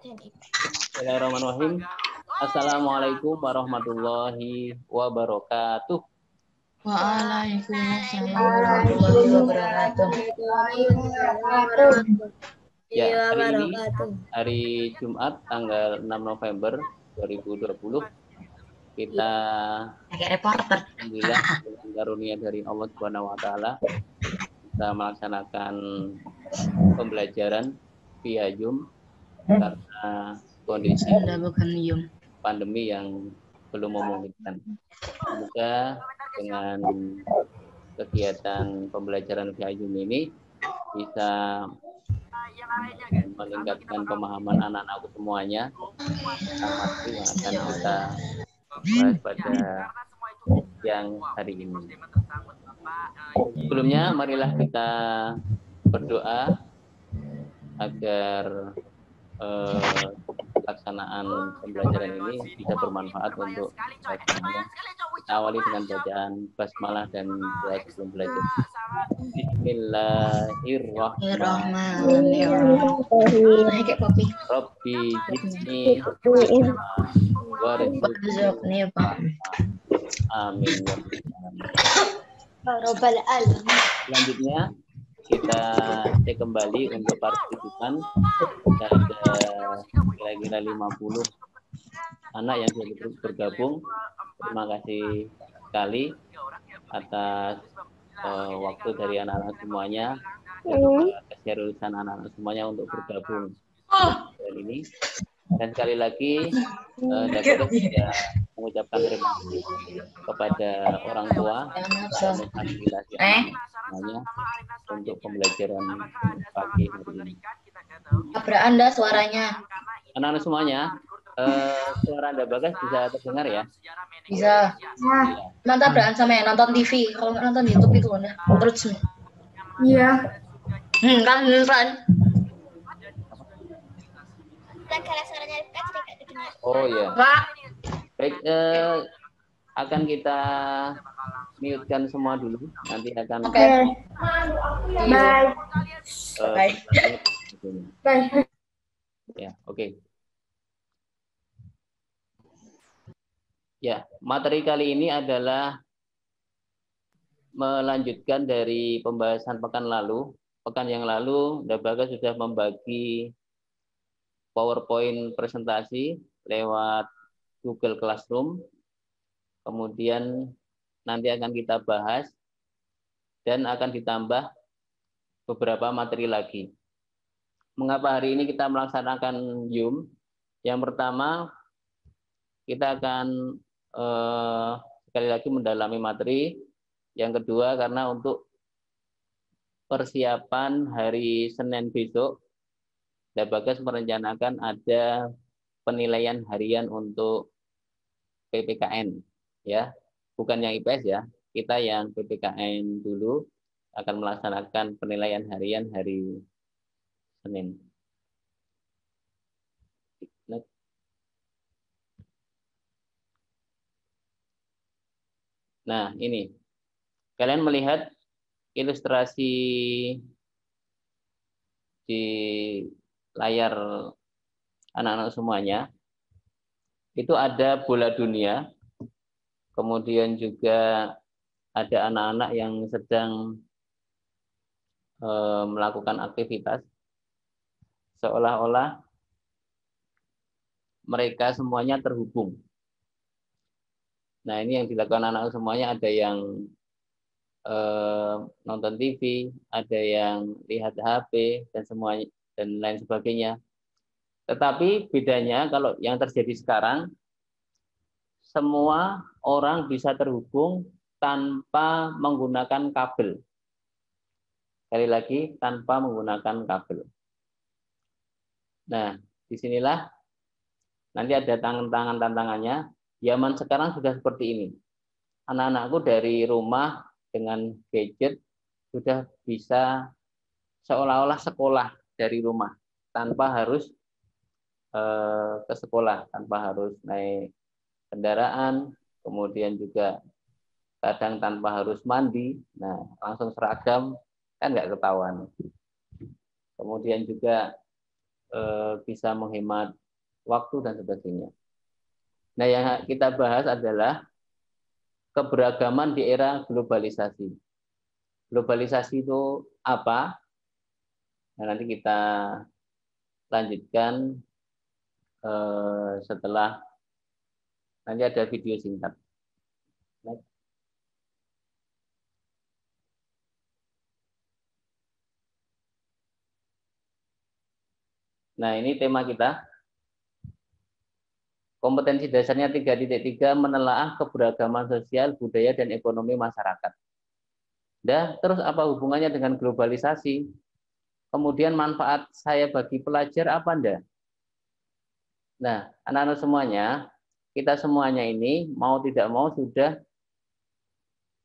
Bismillahirrahmanirrahim. Assalamualaikum warahmatullahi wabarakatuh. Waalaikumsalam warahmatullahi wabarakatuh. Ya, hari Jumat tanggal 6 November 2020 kita alhamdulillah dengan karunia dari Allah Subhanahu wa taala kita melaksanakan pembelajaran via Zoom karena kondisi pandemi yang belum memungkinkan. Semoga dengan kegiatan pembelajaran via Zoom ini bisa meningkatkan pemahaman anak-anakku semuanya yang akan kita bahas pada siang hari ini. Sebelumnya marilah kita berdoa agar pelaksanaan pembelajaran ini bisa bermanfaat untuk kita semuanya. Kita awali dengan bacaan basmalah dan doa sebelum belajar. Bismillahirrahmanirrahim. Rabbi zidni warzuqni. Amin. Selanjutnya kita cek kembali untuk partisipan. Ada kira-kira 50 anak yang sudah bergabung. Terima kasih sekali atas waktu dari anak-anak semuanya dan keseriusan anak-anak semuanya untuk bergabung hari ini. Dan sekali lagi dapat saya mengucapkan terima kasih kepada orang tua dan fasilitasi semuanya untuk pembelajaran pagi hari ini. Abra Anda suaranya. Anak-anak semuanya, suara Anda Bagas bisa terdengar ya? Bisa. Nonton Abraan sama ya, nonton TV. Kalau nggak nonton YouTube itu Anda. Terus. Iya. Kan. Oh iya. Baik, akan kita mute-kan semua dulu. Nanti akan. Oke. Bye. Bye. Ya, oke. Ya, materi kali ini adalah melanjutkan dari pembahasan pekan lalu. Pekan yang lalu, Dabaga sudah membagi PowerPoint presentasi lewat Google Classroom. Kemudian nanti akan kita bahas dan akan ditambah beberapa materi lagi. Mengapa hari ini kita melaksanakan Zoom? Yang pertama, kita akan sekali lagi mendalami materi. Yang kedua, karena untuk persiapan hari Senin besok, Dabagas merencanakan ada penilaian harian untuk PPKN, ya, bukan yang IPS ya. Kita yang PPKN dulu akan melaksanakan penilaian harian hari Senin. Nah, ini kalian melihat ilustrasi di layar anak-anak semuanya. Itu ada bola dunia, kemudian juga ada anak-anak yang sedang melakukan aktivitas seolah-olah mereka semuanya terhubung. Nah, ini yang dilakukan anak-anak semuanya, ada yang nonton TV, ada yang lihat HP dan semuanya dan lain sebagainya. Tetapi bedanya kalau yang terjadi sekarang, semua orang bisa terhubung tanpa menggunakan kabel. Sekali lagi, tanpa menggunakan kabel. Nah, disinilah nanti ada tantangannya. Zaman sekarang sudah seperti ini. Anak-anakku dari rumah dengan gadget sudah bisa seolah-olah sekolah dari rumah tanpa harus ke sekolah, tanpa harus naik kendaraan, kemudian juga kadang tanpa harus mandi. Nah, langsung seragam kan nggak ketahuan. Kemudian juga bisa menghemat waktu dan sebagainya. Nah, yang kita bahas adalah keberagaman di era globalisasi. Globalisasi itu apa? Nah, nanti kita lanjutkan setelah nanti ada video singkat. Nah, ini tema kita. Kompetensi dasarnya 3.3 menelaah keberagaman sosial, budaya, dan ekonomi masyarakat. Nah, terus apa hubungannya dengan globalisasi? Kemudian manfaat saya bagi pelajar apa enggak? Nah, anak-anak semuanya, kita semuanya ini mau tidak mau sudah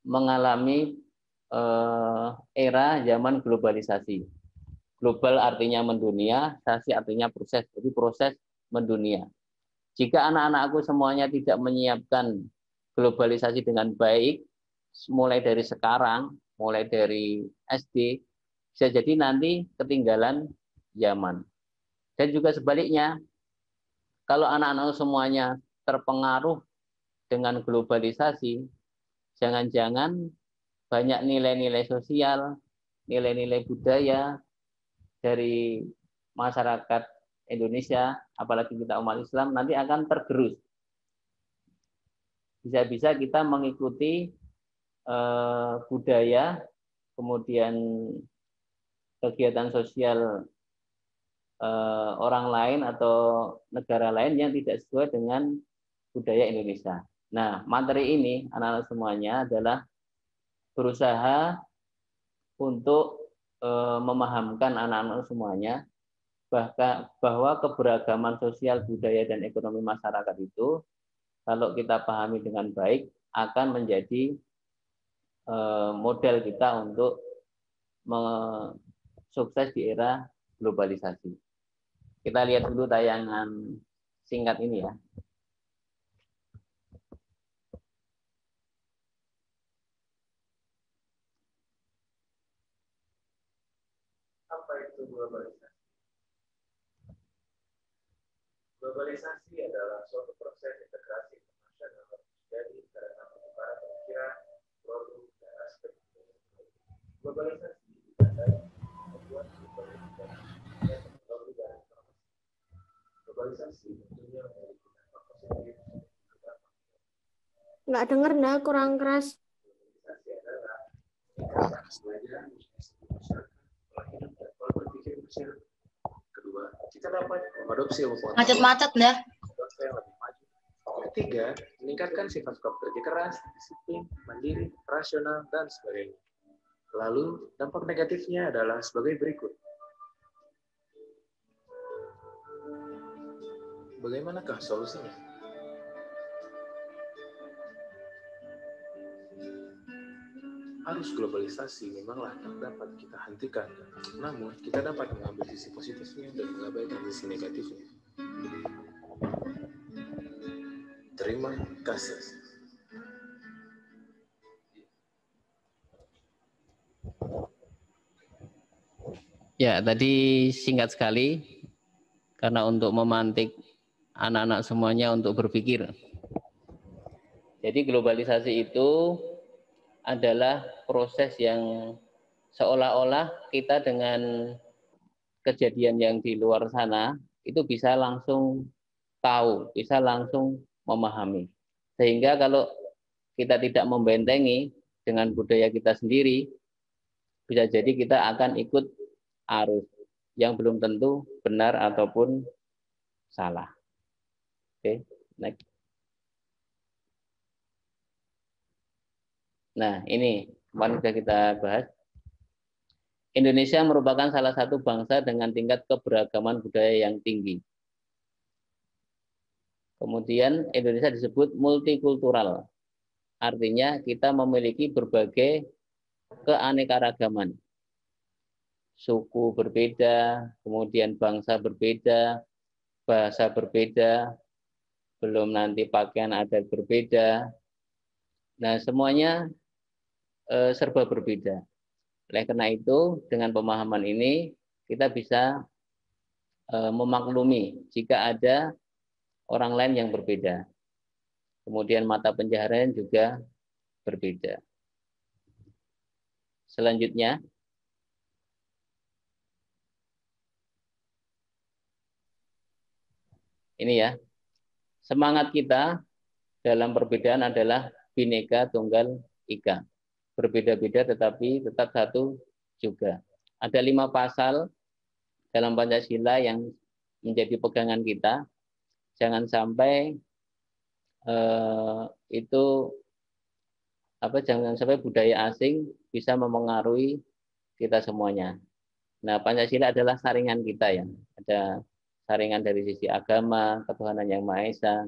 mengalami era zaman globalisasi. Global artinya mendunia, sasi artinya proses, jadi proses mendunia. Jika anak-anakku semuanya tidak menyiapkan globalisasi dengan baik, mulai dari sekarang, mulai dari SD, bisa jadi nanti ketinggalan zaman. Dan juga sebaliknya, kalau anak-anak semuanya terpengaruh dengan globalisasi, jangan-jangan banyak nilai-nilai sosial, nilai-nilai budaya dari masyarakat Indonesia, apalagi kita umat Islam, nanti akan tergerus. Bisa-bisa kita mengikuti budaya, kemudian kegiatan sosial orang lain atau negara lain yang tidak sesuai dengan budaya Indonesia. Nah, materi ini anak-anak semuanya adalah berusaha untuk memahamkan anak-anak semuanya bahwa keberagaman sosial, budaya, dan ekonomi masyarakat itu kalau kita pahami dengan baik akan menjadi model kita untuk sukses di era globalisasi. Kita lihat dulu tayangan singkat ini ya. Apa itu globalisasi? Globalisasi adalah suatu proses integrasi internasional yang terjadi karena pertukaran pemikiran, produk, dan aspek globalisasi ditandai membuat teknologi dan informasi. Globalisasi tentunya memiliki dampak positif. Nggak denger, nah kurang keras. Globalisasi adalah meningkatkan pelajaran masyarakat, pola hidup dan pola berpikir masyarakat. Kedua, kita dapat mengadopsi ilmu pengetahuan Macet-macet dah. yang lebih maju. Ketiga, meningkatkan sifat-sifat kerja keras, disiplin, mandiri, rasional, dan sebagainya. Lalu, dampak negatifnya adalah sebagai berikut. Bagaimanakah solusinya? Arus globalisasi memanglah tak dapat kita hentikan, namun kita dapat mengambil sisi positifnya dan mengabaikan sisi negatifnya. Terima kasih. Ya, tadi singkat sekali karena untuk memantik anak-anak semuanya untuk berpikir. Jadi globalisasi itu adalah proses yang seolah-olah kita dengan kejadian yang di luar sana itu bisa langsung tahu, bisa langsung memahami. Sehingga kalau kita tidak membentengi dengan budaya kita sendiri, bisa jadi kita akan ikut arus yang belum tentu benar ataupun salah. Oke, next. Nah, ini kemarin sudah kita bahas. Indonesia merupakan salah satu bangsa dengan tingkat keberagaman budaya yang tinggi. Kemudian Indonesia disebut multikultural. Artinya kita memiliki berbagai keanekaragaman. Suku berbeda, kemudian bangsa berbeda, bahasa berbeda, belum nanti pakaian adat berbeda. Nah, semuanya serba berbeda. Oleh karena itu, dengan pemahaman ini, kita bisa memaklumi jika ada orang lain yang berbeda. Kemudian mata pencaharian juga berbeda. Selanjutnya, ini ya, semangat kita dalam perbedaan adalah Bhinneka Tunggal Ika. Berbeda-beda tetapi tetap satu juga. Ada 5 pasal dalam Pancasila yang menjadi pegangan kita. Jangan sampai jangan sampai budaya asing bisa mempengaruhi kita semuanya. Nah, Pancasila adalah saringan kita ya. Ada saringan dari sisi agama, ketuhanan yang Maha Esa,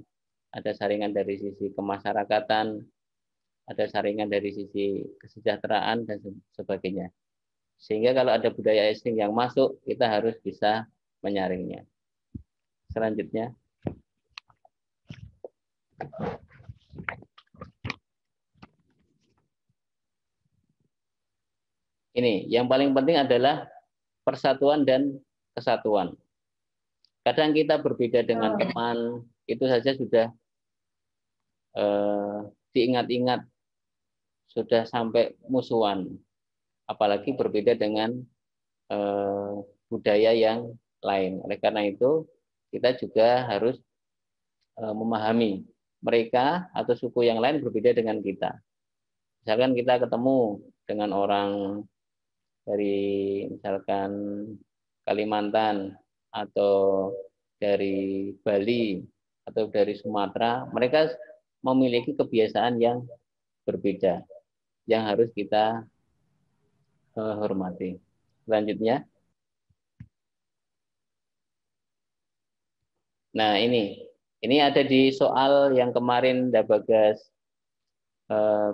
ada saringan dari sisi kemasyarakatan, ada saringan dari sisi kesejahteraan dan sebagainya. Sehingga kalau ada budaya asing yang masuk, kita harus bisa menyaringnya. Selanjutnya. Ini, yang paling penting adalah persatuan dan kesatuan. Kadang kita berbeda dengan teman, itu saja sudah diingat-ingat, sudah sampai musuhan. Apalagi berbeda dengan budaya yang lain. Oleh karena itu, kita juga harus memahami mereka atau suku yang lain berbeda dengan kita. Misalkan kita ketemu dengan orang dari misalkan Kalimantan atau dari Bali atau dari Sumatera, mereka memiliki kebiasaan yang berbeda yang harus kita hormati. Selanjutnya. Nah, ini ada di soal yang kemarin Nda Bagas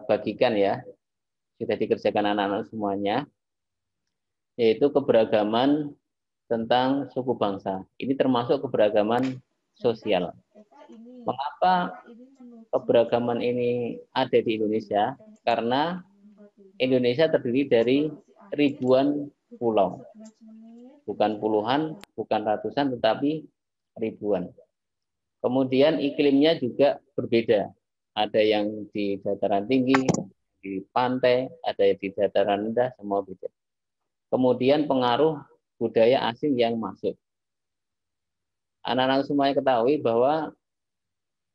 bagikan ya. Sudah dikerjakan anak-anak semuanya. Yaitu keberagaman tentang suku bangsa. Ini termasuk keberagaman sosial. Mengapa keberagaman ini ada di Indonesia? Karena Indonesia terdiri dari ribuan pulau. Bukan puluhan, bukan ratusan, tetapi ribuan. Kemudian iklimnya juga berbeda. Ada yang di dataran tinggi, di pantai, ada yang di dataran rendah, semua beda. Kemudian pengaruh budaya asing yang masuk. Anak-anak semuanya ketahui bahwa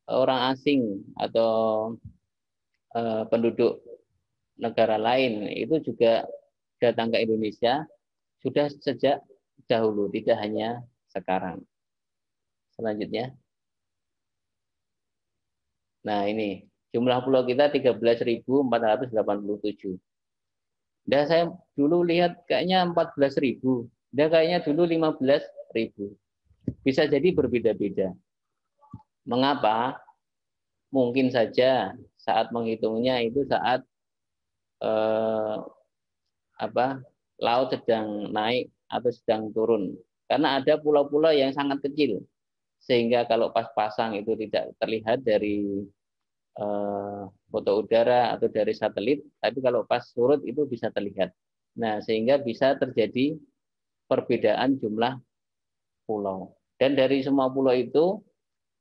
orang asing atau penduduk negara lain itu juga datang ke Indonesia sudah sejak dahulu, tidak hanya sekarang. Selanjutnya. Nah, ini jumlah pulau kita 13.487. Dah saya dulu lihat kayaknya 14.000. Dah kayaknya dulu 15.000. Bisa jadi berbeda-beda. Mengapa? Mungkin saja saat menghitungnya itu saat laut sedang naik atau sedang turun. Karena ada pulau-pulau yang sangat kecil. Sehingga kalau pas pasang itu tidak terlihat dari foto udara atau dari satelit, tapi kalau pas surut itu bisa terlihat. Nah, sehingga bisa terjadi perbedaan jumlah pulau. Dan dari semua pulau itu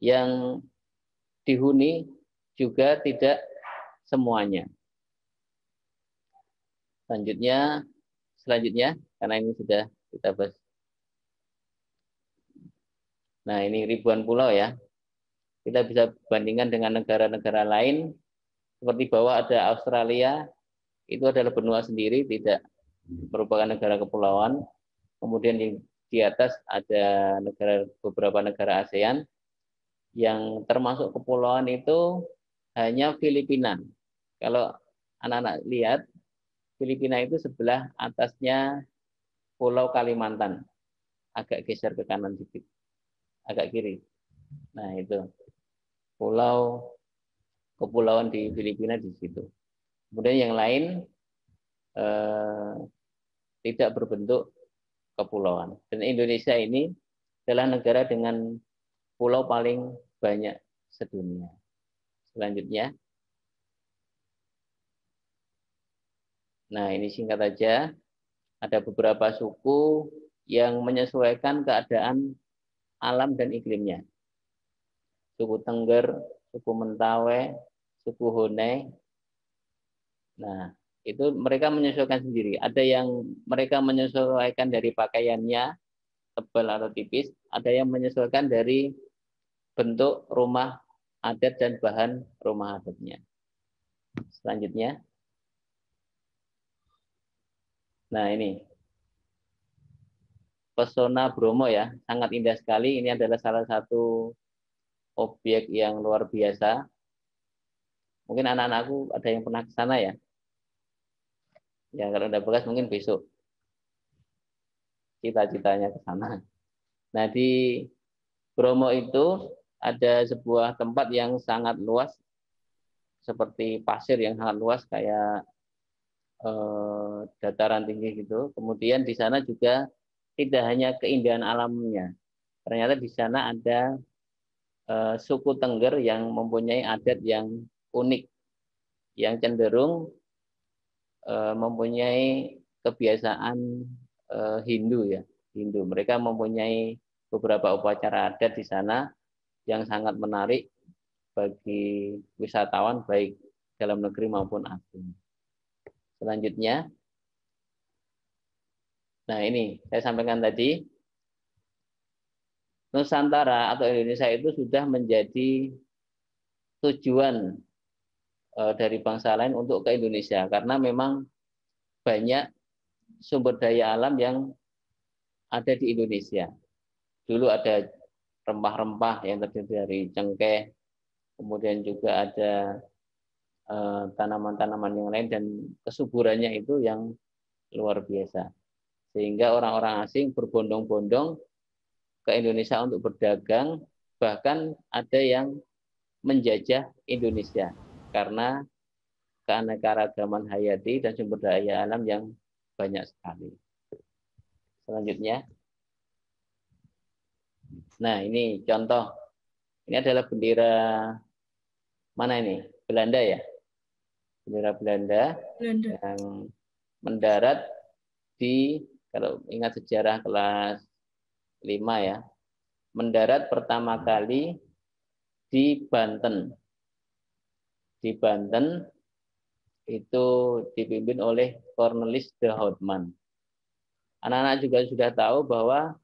yang dihuni juga tidak semuanya. Selanjutnya, karena ini sudah kita bahas. Nah, ini ribuan pulau ya. Kita bisa bandingkan dengan negara-negara lain. Seperti bawah ada Australia, itu adalah benua sendiri, tidak merupakan negara kepulauan. Kemudian di atas ada beberapa negara ASEAN, yang termasuk kepulauan itu hanya Filipina. Kalau anak-anak lihat, Filipina itu sebelah atasnya Pulau Kalimantan. Agak geser ke kanan sedikit. Agak kiri. Nah, itu. Kepulauan di Filipina di situ. Kemudian yang lain tidak berbentuk kepulauan. Dan Indonesia ini adalah negara dengan pulau paling banyak sedunia. Selanjutnya. Nah, ini singkat saja. Ada beberapa suku yang menyesuaikan keadaan alam dan iklimnya. Suku Tengger, suku Mentawai, suku Honai. Nah, itu mereka menyesuaikan sendiri. Ada yang mereka menyesuaikan dari pakaiannya, tebal atau tipis. Ada yang menyesuaikan dari bentuk rumah adat dan bahan rumah adatnya. Selanjutnya. Nah, ini. Pesona Bromo ya, sangat indah sekali. Ini adalah salah satu objek yang luar biasa. Mungkin anak-anakku ada yang pernah ke sana ya. Ya kalau udah bekas mungkin besok cita-citanya ke sana. Nah di Bromo itu ada sebuah tempat yang sangat luas, seperti pasir yang sangat luas kayak dataran tinggi gitu. Kemudian di sana juga tidak hanya keindahan alamnya, ternyata di sana ada suku Tengger yang mempunyai adat yang unik, yang cenderung mempunyai kebiasaan Hindu ya, Hindu. Mereka mempunyai beberapa upacara adat di sana yang sangat menarik bagi wisatawan baik dalam negeri maupun asing. Selanjutnya, nah ini saya sampaikan tadi, Nusantara atau Indonesia itu sudah menjadi tujuan dari bangsa lain untuk ke Indonesia karena memang banyak sumber daya alam yang ada di Indonesia. Dulu ada rempah-rempah yang terdiri dari cengkeh, kemudian juga ada tanaman-tanaman yang lain dan kesuburannya itu yang luar biasa. Sehingga orang-orang asing berbondong-bondong ke Indonesia untuk berdagang, bahkan ada yang menjajah Indonesia karena keanekaragaman hayati dan sumber daya alam yang banyak sekali. Selanjutnya. Nah, ini contoh. Ini adalah bendera mana ini? Belanda ya? Bendera Belanda. Yang mendarat di, kalau ingat sejarah kelas 5 ya, mendarat pertama kali di Banten. Di Banten itu dipimpin oleh Cornelis de Houtman. Anak-anak juga sudah tahu bahwa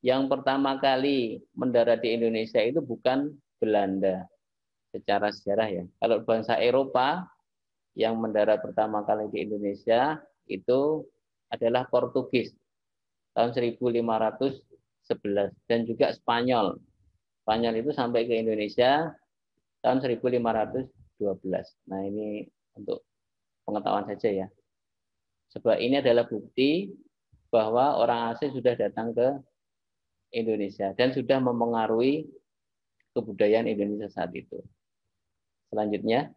yang pertama kali mendarat di Indonesia itu bukan Belanda secara sejarah ya. Kalau bangsa Eropa yang mendarat pertama kali di Indonesia itu adalah Portugis tahun 1511 dan juga Spanyol. Spanyol itu sampai ke Indonesia tahun 1512. Nah, ini untuk pengetahuan saja ya. Sebab ini adalah bukti bahwa orang asing sudah datang ke Indonesia dan sudah memengaruhi kebudayaan Indonesia saat itu. Selanjutnya.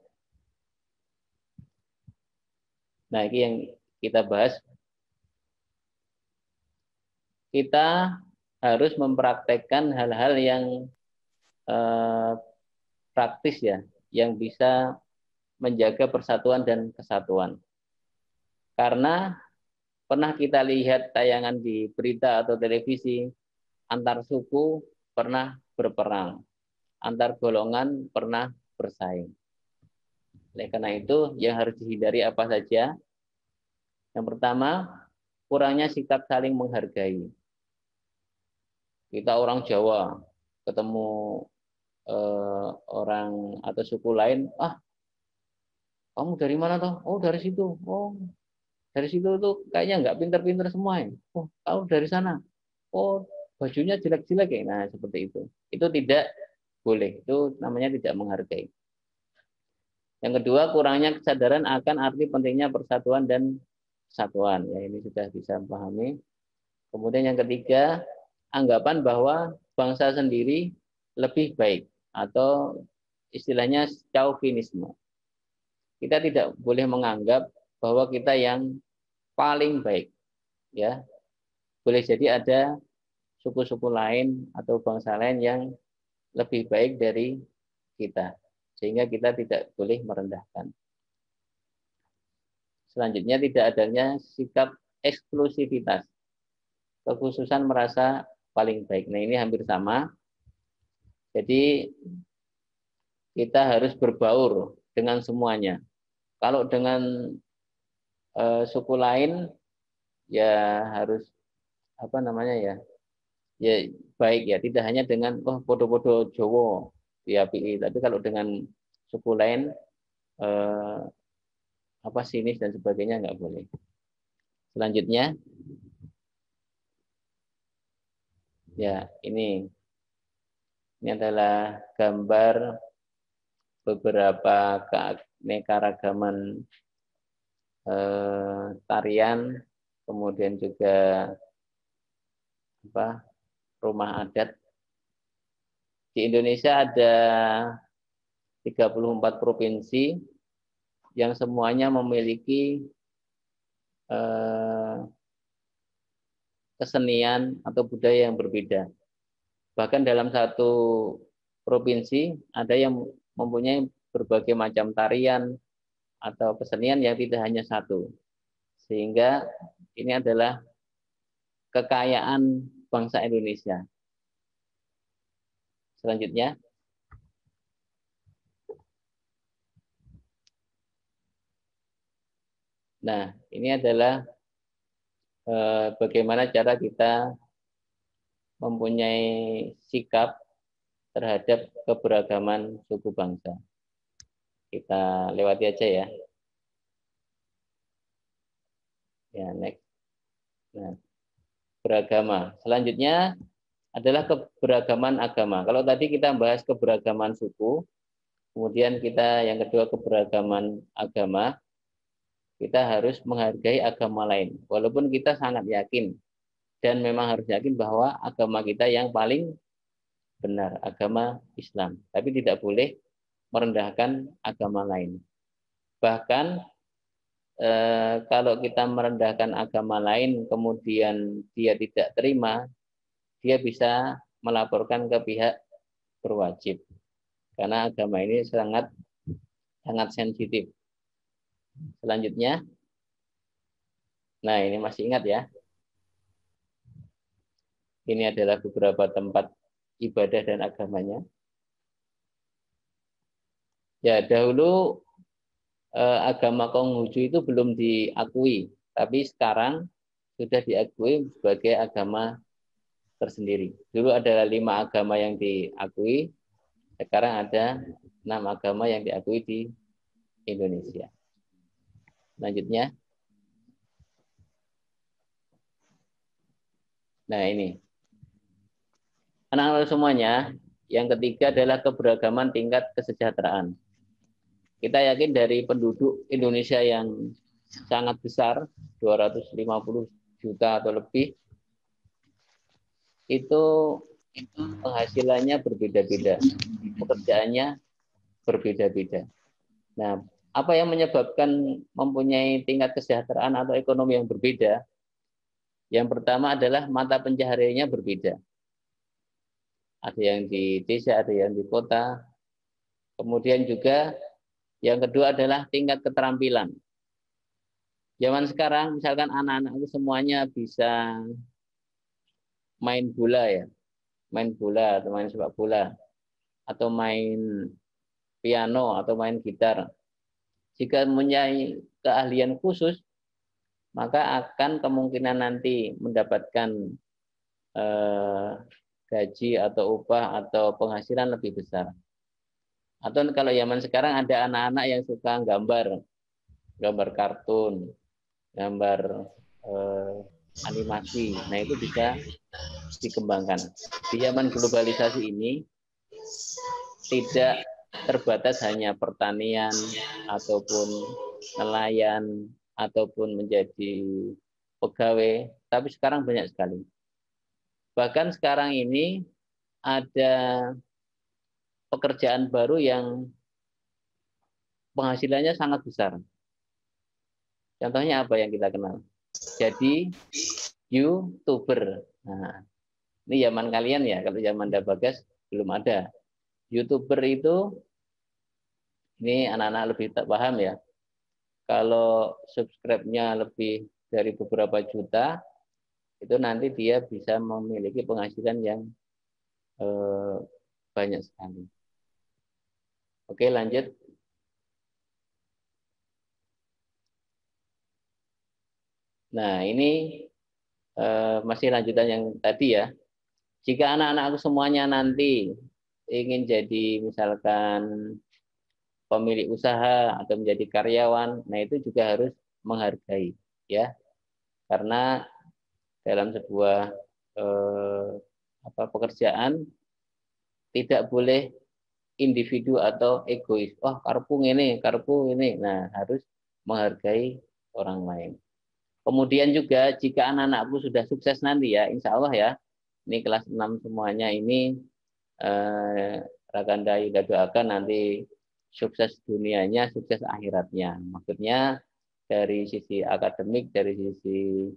Nah, ini yang kita bahas. Kita harus mempraktekkan hal-hal yang praktis ya, yang bisa menjaga persatuan dan kesatuan. Karena pernah kita lihat tayangan di berita atau televisi, antar suku pernah berperang, antar golongan pernah bersaing. Oleh karena itu, yang harus dihindari apa saja? Yang pertama, kurangnya sikap saling menghargai. Kita orang Jawa, ketemu orang atau suku lain, kamu dari mana toh? Oh, dari situ. Oh, dari situ tuh kayaknya nggak pinter-pinter semua ya. Oh, kamu dari sana. Oh, bajunya jelek-jelek ya. Nah, seperti itu. Itu tidak boleh. Itu namanya tidak menghargai. Yang kedua, kurangnya kesadaran akan arti pentingnya persatuan dan kesatuan. Ya, ini sudah bisa pahami. Kemudian yang ketiga, anggapan bahwa bangsa sendiri lebih baik atau istilahnya chauvinisme. Kita tidak boleh menganggap bahwa kita yang paling baik. Ya, boleh jadi ada suku-suku lain atau bangsa lain yang lebih baik dari kita, sehingga kita tidak boleh merendahkan. Selanjutnya, tidak adanya sikap eksklusivitas. kekhususan merasa paling baik. Nah, ini hampir sama. Jadi kita harus berbaur dengan semuanya. Kalau dengan suku lain ya harus apa namanya ya? Ya baik ya, tidak hanya dengan podo-podo Jowo diapii, tapi kalau dengan suku lain apa sinis dan sebagainya nggak boleh. Selanjutnya ya ini adalah gambar beberapa keanekaragaman tarian, kemudian juga rumah adat. Di Indonesia ada 34 provinsi yang semuanya memiliki kesenian atau budaya yang berbeda. Bahkan dalam satu provinsi ada yang mempunyai berbagai macam tarian atau kesenian yang tidak hanya satu. Sehingga ini adalah kekayaan bangsa Indonesia. Selanjutnya. Nah, ini adalah bagaimana cara kita mempunyai sikap terhadap keberagaman suku bangsa. Kita lewati aja ya. Ya, next. Nah, beragama. Selanjutnya adalah keberagaman agama. Kalau tadi kita bahas keberagaman suku, kemudian kita yang kedua keberagaman agama, kita harus menghargai agama lain. Walaupun kita sangat yakin dan memang harus yakin bahwa agama kita yang paling benar, agama Islam. Tapi tidak boleh merendahkan agama lain. Bahkan kalau kita merendahkan agama lain, kemudian dia tidak terima, dia bisa melaporkan ke pihak berwajib. Karena agama ini sangat sensitif. Selanjutnya, nah ini masih ingat ya. Ini adalah beberapa tempat ibadah dan agamanya. Ya, dahulu agama Konghucu itu belum diakui, tapi sekarang sudah diakui sebagai agama tersendiri. Dulu ada 5 agama yang diakui, sekarang ada 6 agama yang diakui di Indonesia. Selanjutnya. Nah ini. Anak-anak semuanya, yang ketiga adalah keberagaman tingkat kesejahteraan. Kita yakin dari penduduk Indonesia yang sangat besar, 250 juta atau lebih, itu penghasilannya berbeda-beda, pekerjaannya berbeda-beda. Nah, apa yang menyebabkan mempunyai tingkat kesejahteraan atau ekonomi yang berbeda? Yang pertama adalah mata pencahariannya berbeda. Ada yang di desa, ada yang di kota. Kemudian juga yang kedua adalah tingkat keterampilan. Zaman sekarang misalkan anak-anak itu semuanya bisa main bola ya. Main bola atau main sepak bola. Atau main piano atau main gitar. Jika mempunyai keahlian khusus, maka akan kemungkinan nanti mendapatkan gaji atau upah atau penghasilan lebih besar. Atau kalau zaman sekarang ada anak-anak yang suka gambar kartun, gambar animasi, nah itu bisa dikembangkan. Di zaman globalisasi ini tidak terbatas hanya pertanian ataupun nelayan ataupun menjadi pegawai, tapi sekarang banyak sekali. Bahkan sekarang ini ada pekerjaan baru yang penghasilannya sangat besar. Contohnya apa yang kita kenal? Jadi YouTuber. Nah, ini zaman kalian ya, kalau zaman Dabagas belum ada. YouTuber itu, ini anak-anak lebih tak paham ya. Kalau subscribe-nya lebih dari beberapa juta, itu nanti dia bisa memiliki penghasilan yang banyak sekali. Oke, lanjut. Nah, ini masih lanjutan yang tadi ya. Jika anak-anakku semuanya nanti ingin jadi misalkan pemilik usaha atau menjadi karyawan, nah itu juga harus menghargai ya. Karena dalam sebuah pekerjaan tidak boleh individu atau egois. Wah, karpu ini. Nah, harus menghargai orang lain. Kemudian juga jika anak-anakku sudah sukses nanti ya, insya Allah ya, ini kelas 6 semuanya ini Rakanda Yuda doakan nanti sukses dunianya, sukses akhiratnya. Maksudnya dari sisi akademik, dari sisi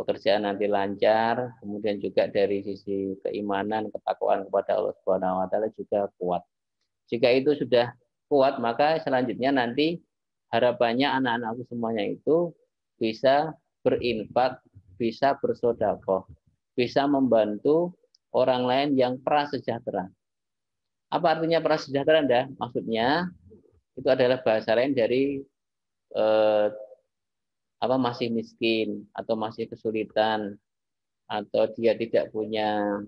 pekerjaan nanti lancar, kemudian juga dari sisi keimanan, ketakwaan kepada Allah Subhanahu wa taala juga kuat. Jika itu sudah kuat, maka selanjutnya nanti harapannya anak-anakku semuanya itu bisa berinfak, bisa bersedekah, bisa membantu orang lain yang prasejahtera. Apa artinya prasejahtera Anda? Maksudnya itu adalah bahasa lain dari masih miskin atau masih kesulitan atau dia tidak punya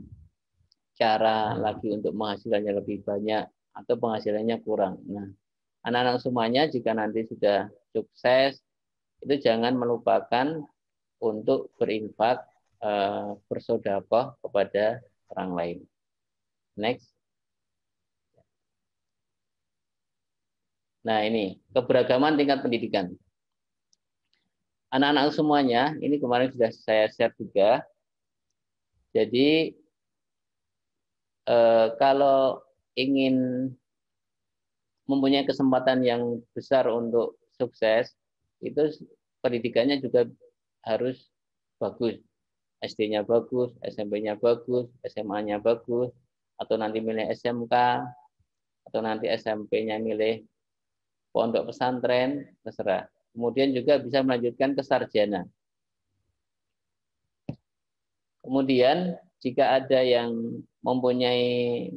cara lagi untuk penghasilannya lebih banyak atau penghasilannya kurang. Nah, anak-anak semuanya jika nanti sudah sukses itu jangan melupakan untuk berinfak, bersedekah kepada orang lain. Next. Nah, ini keberagaman tingkat pendidikan. Anak-anak semuanya, ini kemarin sudah saya share juga. Jadi kalau ingin mempunyai kesempatan yang besar untuk sukses, itu pendidikannya juga harus bagus. SD-nya bagus, SMP-nya bagus, SMA-nya bagus, atau nanti milih SMK, atau nanti SMP-nya milih pondok pesantren, terserah. Kemudian juga bisa melanjutkan ke sarjana. Kemudian jika ada yang mempunyai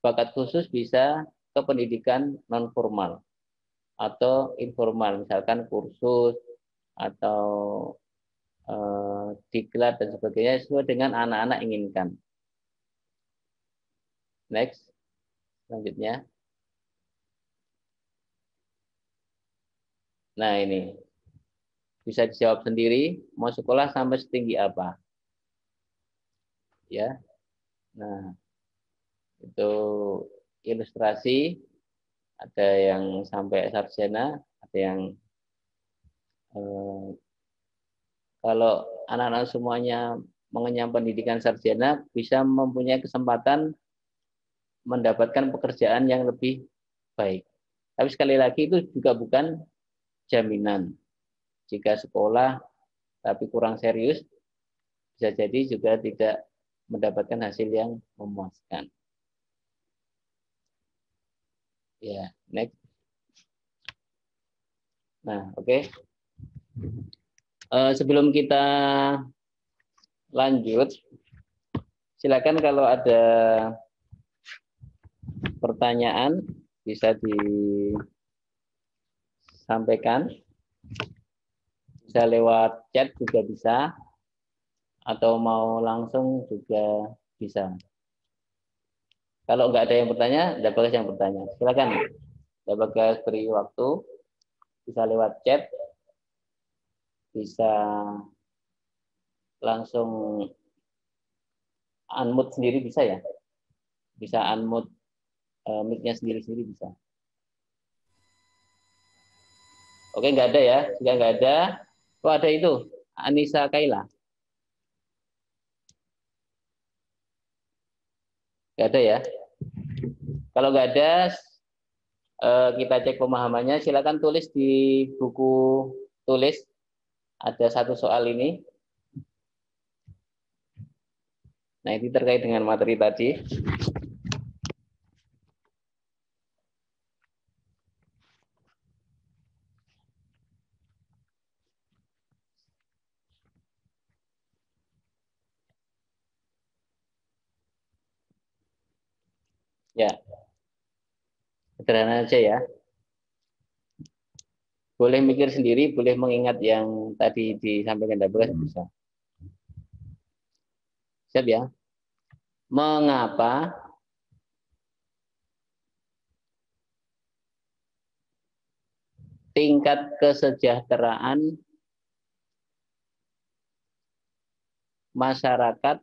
bakat khusus bisa ke pendidikan non formal atau informal, misalkan kursus atau diklat dan sebagainya sesuai dengan anak-anak inginkan. Next, selanjutnya. Nah ini bisa dijawab sendiri. Mau sekolah sampai setinggi apa? Ya, nah itu ilustrasi. Ada yang sampai sarjana, ada yang kalau anak-anak semuanya mengenyam pendidikan sarjana bisa mempunyai kesempatan mendapatkan pekerjaan yang lebih baik. Tapi sekali lagi itu juga bukan jaminan. Jika sekolah tapi kurang serius, bisa jadi juga tidak mendapatkan hasil yang memuaskan. Ya, next. Nah, oke. Sebelum kita lanjut, silakan kalau ada pertanyaan bisa disampaikan. Bisa lewat chat juga bisa, atau mau langsung juga bisa. Kalau nggak ada yang bertanya, ada bagas yang bertanya. Silakan, ada bagas beri waktu, bisa lewat chat, bisa langsung unmute sendiri bisa ya, bisa unmute mic-nya sendiri bisa. Oke, nggak ada ya, jika nggak ada, kok ada itu, Anissa Kaila. Nggak ada ya. Kalau nggak ada, kita cek pemahamannya. Silakan tulis di buku tulis. Ada satu soal ini. Nah, ini terkait dengan materi tadi. Ya, sederhana aja ya. Boleh mikir sendiri, boleh mengingat yang tadi disampaikan Dabras bisa. Siap ya? Mengapa tingkat kesejahteraan masyarakat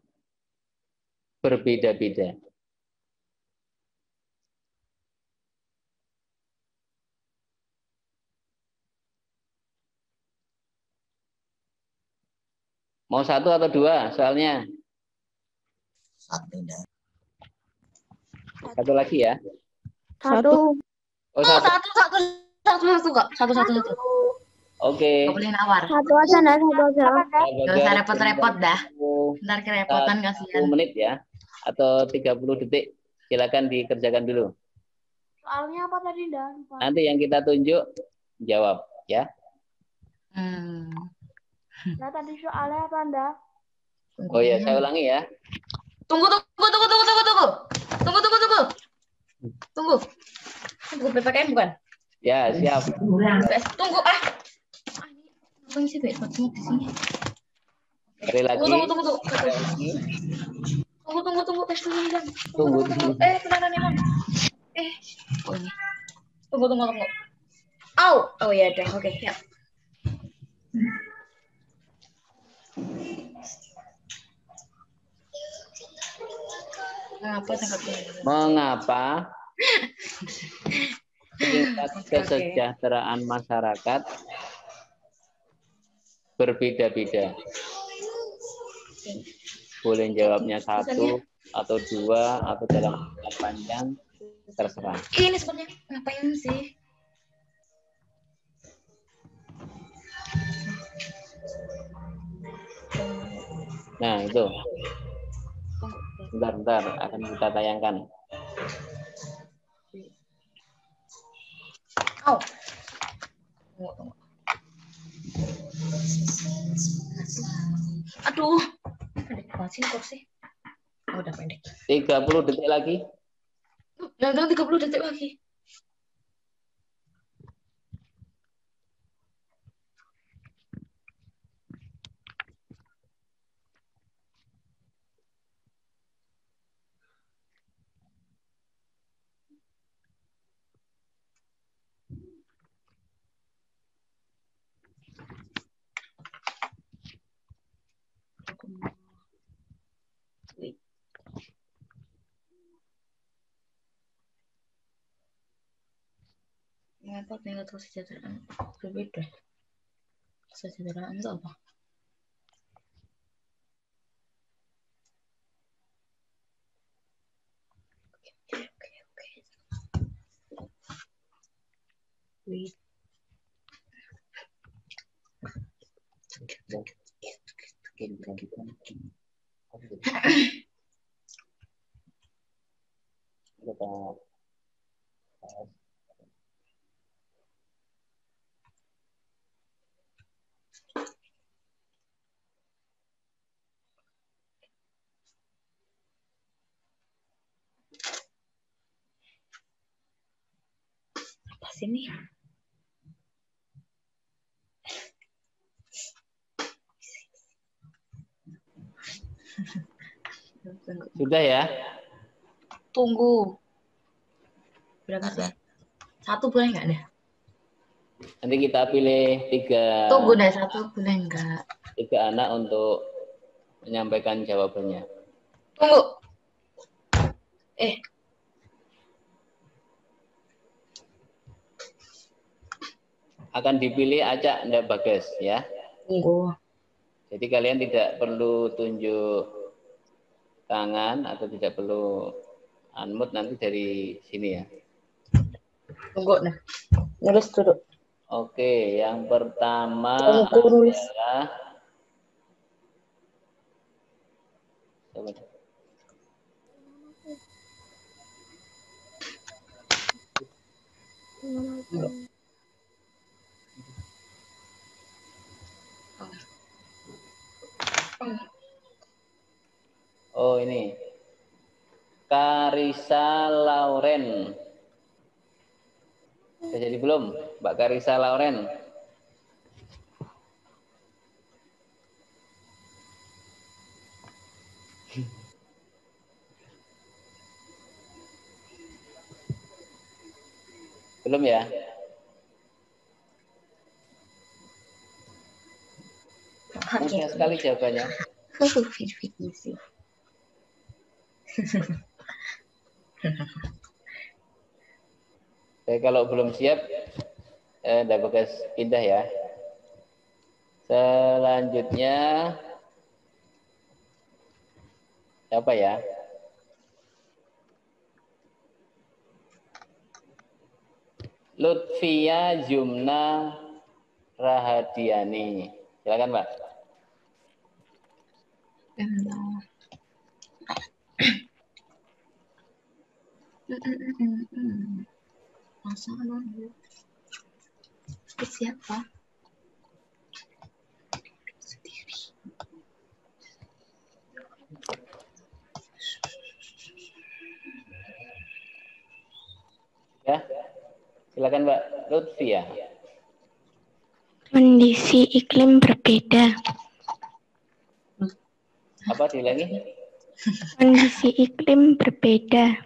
berbeda-beda? Mau satu atau dua soalnya? Satu lagi ya? Satu. Oh, Oh, satu. satu kok. Satu. Oke. Nggak boleh nawar. Satu aja, nah, satu aja. Nggak usah repot-repot dah. Ntar kerepotan 1 kasihan. menit ya, atau 30 detik. Silakan dikerjakan dulu. Soalnya apa tadi, Dan? Nanti yang kita tunjuk jawab ya. Nah, tadi soalnya apa, Anda? Oh ya, saya ulangi ya. Tunggu. Tunggu PPKM bukan? Ya, siap. Tunggu apa sih besok di sini? Sekali lagi. Tunggu tes dulu Bang. Tunggu. Beneran nih Bang. Oh ini. Tunggu. Oh ya udah, oke siap. Mengapa tingkat kesejahteraan masyarakat berbeda-beda? Boleh jawabnya satu atau dua atau dalam panjang, terserah. Ini sebenarnya ngapain sih? Nah itu. Bentar, akan kita tayangkan. Tunggu. Aduh. Pendek banget sih kursi. Udah pendek. 30 detik lagi. Jangan 30 detik lagi. Mengapa tingkat kesejahteraan berbeda? Kesejahteraan itu apa? Oke. Wait. Apa sih ini? Sudah ya? Tunggu. Berapa sih? Satu boleh nggak deh? Nanti kita pilih 3. Tunggu deh, satu boleh nggak? 3 anak untuk menyampaikan jawabannya. Tunggu. Akan dipilih Acak dan Bagas ya. Tunggu. Jadi kalian tidak perlu tunjuk tangan atau tidak perlu unmute nanti dari sini ya. Tunggu nah. Nulis dulu. Oke, yang pertama nulis. adalah oh ini Karisa Lauren. Sudah jadi belum, Mbak Karisa Lauren? Belum ya? Mudah sekali jawabannya. Oke, kalau belum siap, udah bagus pindah ya. Selanjutnya apa ya? Lutfia Jumna Rahadiani. Silakan, Mbak. Siapa? Ya, silakan Mbak Lutfia. Kondisi iklim berbeda. Apa diulangi? Kondisi iklim berbeda.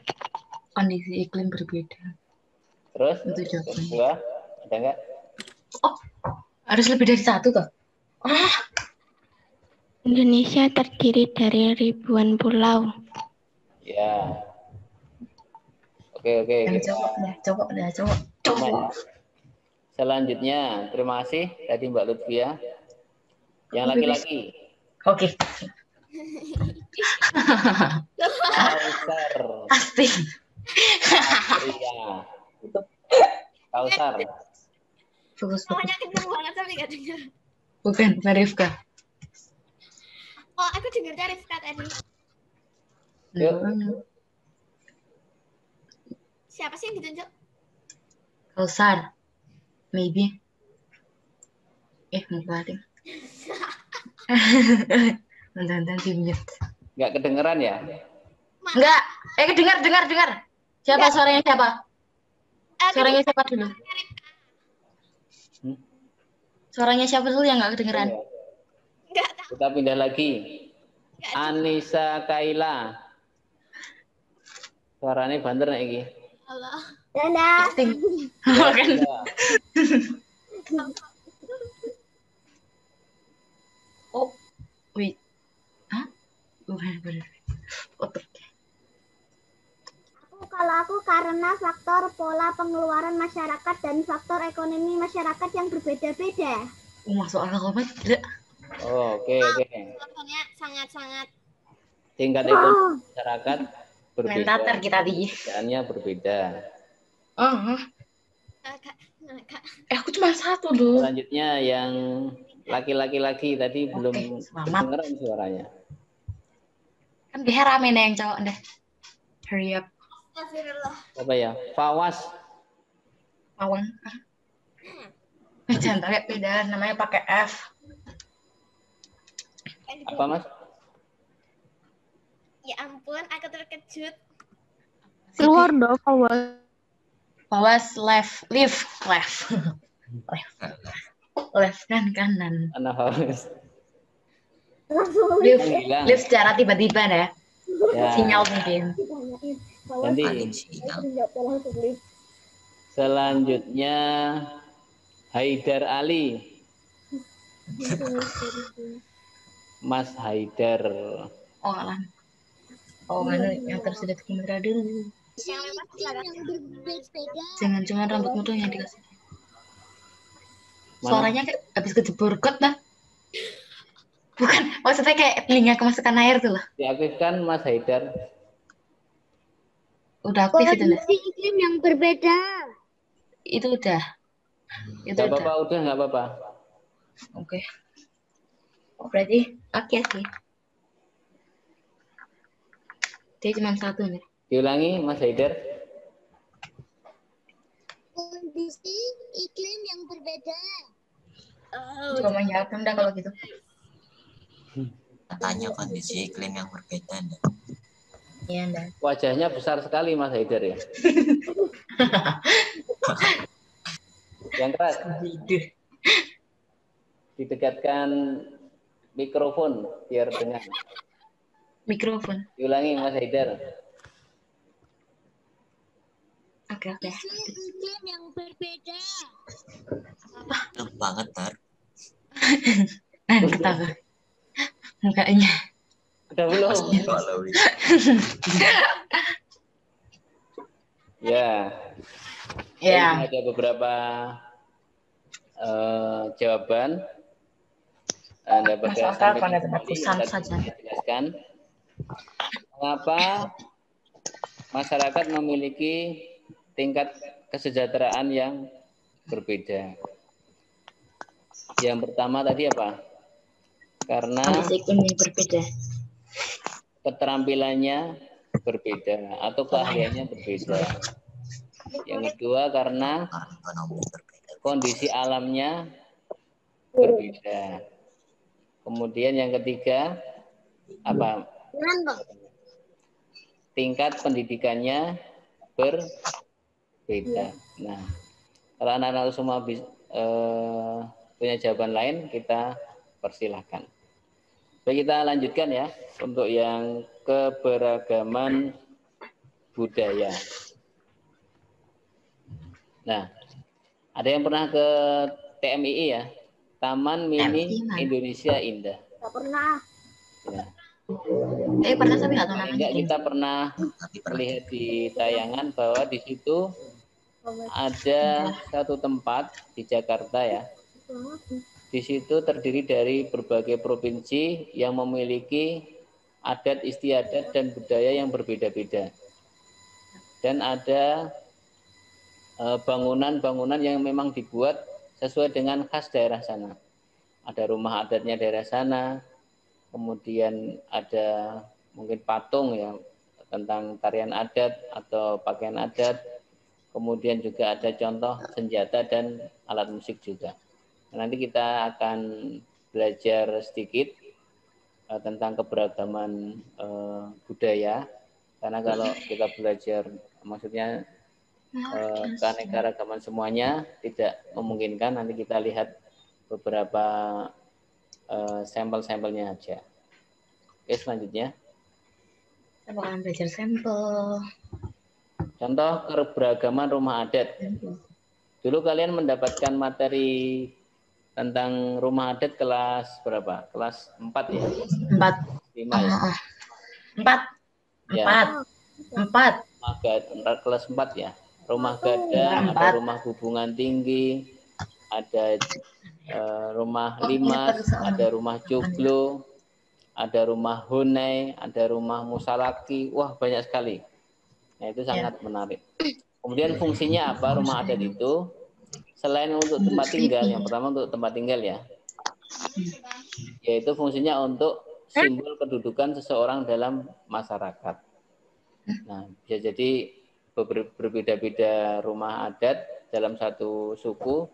Kondisi iklim berbeda. Terus? Itu jawabannya. Dua? Ada nggak? Oh, harus lebih dari satu toh? Indonesia terdiri dari ribuan pulau. Ya. Oke. Coba. Selanjutnya, terima kasih tadi Mbak Lutfia. Yang laki-laki. Oke. Kausar. Pasti. Iya. Kausar. Fokus. Pokoknya kenceng banget tapi gak dengar. Bukan, Rifka. Oh, aku dengarnya Rifka tadi. Yuk. Siapa sih yang ditunjuk? Kausar. Maybe. Mungkin. Nonton timnya. Nggak kedengeran ya? Enggak. Dengar. Siapa suaranya siapa? Suaranya siapa dulu? Suaranya siapa dulu yang nggak kedengeran? Enggak tahu. Kita pindah lagi. Anissa Kaila. Suaranya banter nih iki. Halo. Dadah. Kan. Oh, wait. Hah? Bukan. Kalau aku karena faktor pola pengeluaran masyarakat dan faktor ekonomi masyarakat yang berbeda-beda. Masuk akal banget. Gila. Oh, oke. Pokoknya sangat-sangat. Tingkat ekonomi masyarakat berbeda. Komentator kita di. Keadaannya berbeda. Agak. Aku cuma satu dulu. Selanjutnya yang laki-laki tadi belum selamat. kedengeran suaranya. Kan biar rame nih yang cowok deh. Hurry up. Astagfirullah. Apa ya? Fawas. Pawang. Jangan pakai beda, namanya pakai F. Apa, Mas? Ya ampun, aku terkejut. Keluar dong, Fawas. Fawas left. Left kan kanan. Anak Fawas. Lift secara tiba-tiba ya. Sinyal mungkin. Nanti selanjutnya Haidar Ali. Mas Haidar. Oh, alam. Oh, mana yang tersedia kamera dulu. Jangan cuma rambutmu doang yang dikasih. Suaranya kayak habis kejebur got dah. Bukan, maksudnya kayak telinga kemasukan air tuh loh. Diaktifkan Mas Haidar. Udah aktif itu lah. Iklim yang berbeda. Itu udah. Nggak apa-apa, udah nggak apa-apa. Oke. Oh, berarti oke sih. Dia cuma satu nih. Diulangi Mas Haidar. Kondisi iklim yang berbeda. Cuma menjawab dah kalau gitu. Tanya kondisi iklim yang berbeda. Iya, Nda. Wajahnya besar sekali Mas Haidar ya. Yang keras. Didekatkan mikrofon biar dengar. Mikrofon. Diulangi Mas Haidar. Oke. Iklim yang berbeda. Enak banget, Tar. Ketawa. Mukanya. Udah belum? Ya. Ya. Ada beberapa jawaban. Anda Masuk akal pada tempat pusat saja. Jelaskan mengapa masyarakat memiliki tingkat kesejahteraan yang berbeda. Yang pertama tadi apa? Karena berbeda. Keterampilannya berbeda atau keahliannya berbeda. Yang kedua karena kondisi alamnya berbeda. Kemudian yang ketiga apa? Tingkat pendidikannya berbeda. Nah, kalau anak-anak semua punya jawaban lain, kita persilahkan. Baik, kita lanjutkan ya untuk yang keberagaman budaya. Nah, ada yang pernah ke TMII ya? Taman Mini Indonesia Indah. Nggak pernah. Ya. Pernah tapi nggak tahu namanya. Enggak, kita pernah lihat di tayangan bahwa di situ ada satu tempat di Jakarta ya. Di situ terdiri dari berbagai provinsi yang memiliki adat istiadat dan budaya yang berbeda-beda. Dan ada bangunan-bangunan yang memang dibuat sesuai dengan khas daerah sana. Ada rumah adatnya daerah sana, kemudian ada mungkin patung ya tentang tarian adat atau pakaian adat, kemudian juga ada contoh senjata dan alat musik juga. Nanti kita akan belajar sedikit tentang keberagaman budaya, karena kalau kita belajar maksudnya keanekaragaman semuanya tidak memungkinkan. Nanti kita lihat beberapa sampel-sampelnya aja. Oke, selanjutnya. Kita bakalan belajar sampel. Contoh keberagaman rumah adat. Dulu kalian mendapatkan materi tentang rumah adat kelas berapa? Kelas 4 ya? 4. 5 ya? 4. Kelas 4 ya? Rumah gadang, ada rumah hubungan tinggi, ada rumah limas, ada rumah joglo, ada rumah hunai, ada rumah musalaki. Wah, banyak sekali. Nah, itu sangat menarik. Kemudian fungsinya apa rumah adat itu? Selain untuk tempat tinggal, yang pertama untuk tempat tinggal ya, yaitu fungsinya untuk simbol kedudukan seseorang dalam masyarakat. Nah, bisa jadi berbeda-beda rumah adat dalam satu suku,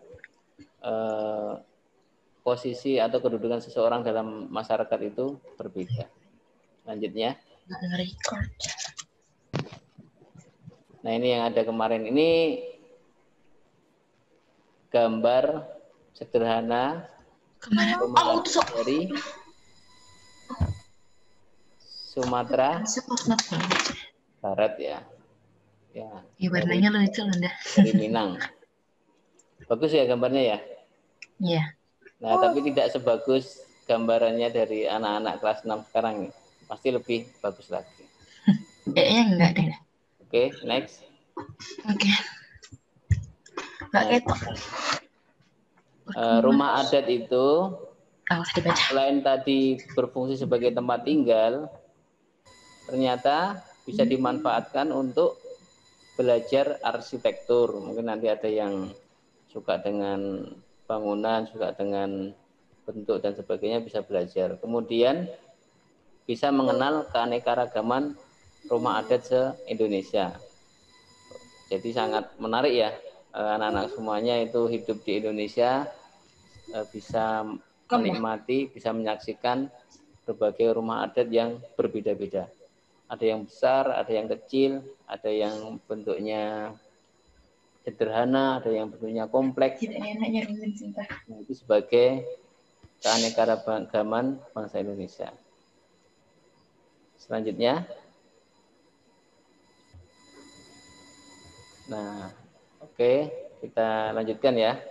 posisi atau kedudukan seseorang dalam masyarakat itu berbeda. Lanjutnya. Nah, ini yang ada kemarin ini gambar sederhana rumah dari Sumatera Barat ya. Ya. Warnanya lucu loh, dari Minang. Bagus ya gambarnya ya? Iya. Nah, tapi tidak sebagus gambarannya dari anak-anak kelas 6 sekarang. Pasti lebih bagus lagi. Kayaknya enggak deh. Oke, next. Oke. Rumah adat itu selain tadi berfungsi sebagai tempat tinggal, ternyata bisa dimanfaatkan untuk belajar arsitektur. Mungkin nanti ada yang suka dengan bangunan, suka dengan bentuk dan sebagainya, bisa belajar. Kemudian bisa mengenal keanekaragaman rumah adat se-Indonesia. Jadi sangat menarik ya, anak-anak semuanya itu hidup di Indonesia, bisa menikmati, bisa menyaksikan berbagai rumah adat yang berbeda-beda. Ada yang besar, ada yang kecil, ada yang bentuknya sederhana, ada yang bentuknya kompleks. Nah, itu sebagai keanekaragaman bangsa Indonesia. Selanjutnya. Nah, oke, kita lanjutkan ya.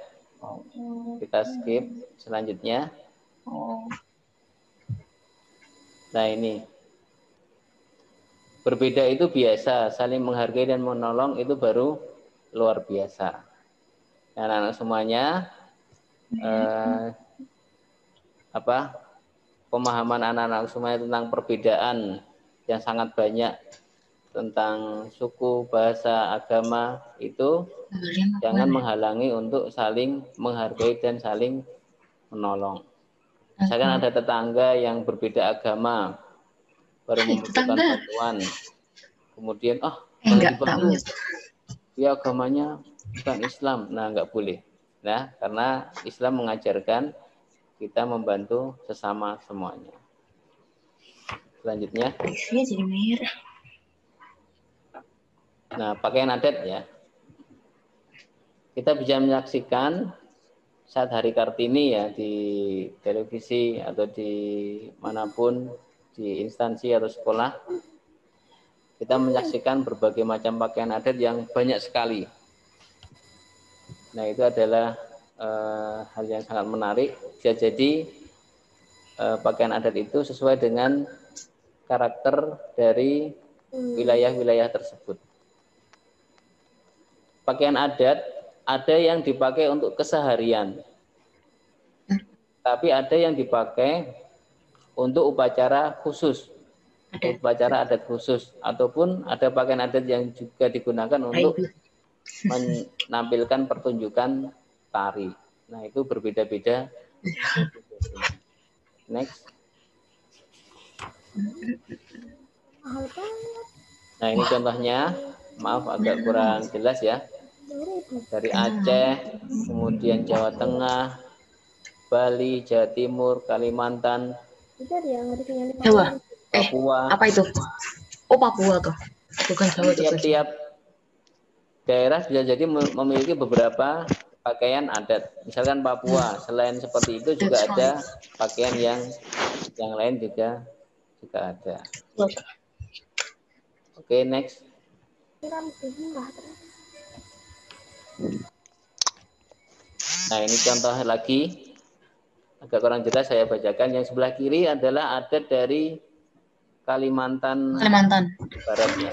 Kita skip selanjutnya. Nah, ini. Berbeda itu biasa, saling menghargai dan menolong itu baru luar biasa. Nah, anak-anak semuanya, pemahaman anak-anak semuanya tentang perbedaan yang sangat banyak tentang suku, bahasa, agama itu jangan menghalangi untuk saling menghargai dan saling menolong. Misalkan ada tetangga yang berbeda agama, baru membutuhkan bantuan, kemudian jangan dibantu, dia agamanya bukan Islam. Nah, nggak boleh. Nah, karena Islam mengajarkan kita membantu sesama semuanya. Selanjutnya. Nah, pakaian adat ya. Kita bisa menyaksikan saat Hari Kartini ya di televisi atau di manapun, di instansi atau sekolah, kita menyaksikan berbagai macam pakaian adat yang banyak sekali. Nah, itu adalah hal yang sangat menarik. Bisa jadi pakaian adat itu sesuai dengan karakter dari wilayah-wilayah tersebut. Pakaian adat ada yang dipakai untuk keseharian, tapi ada yang dipakai untuk upacara khusus, upacara adat khusus, ataupun ada pakaian adat yang juga digunakan untuk menampilkan pertunjukan tari. Nah, itu berbeda-beda. Next. Nah, ini contohnya, maaf agak kurang jelas ya. Dari Aceh, kemudian Jawa Tengah, Bali, Jawa Timur, Kalimantan, Jawa. Papua. Apa itu? Oh, Papua tuh. Bukan Jawa. Tiap-tiap daerah bisa jadi memiliki beberapa pakaian adat. Misalkan Papua, selain seperti itu juga ada pakaian yang lain juga ada. Oke, next. Nah, ini contoh lagi, agak kurang jelas saya bacakan. Yang sebelah kiri adalah adat dari Kalimantan Barat ya.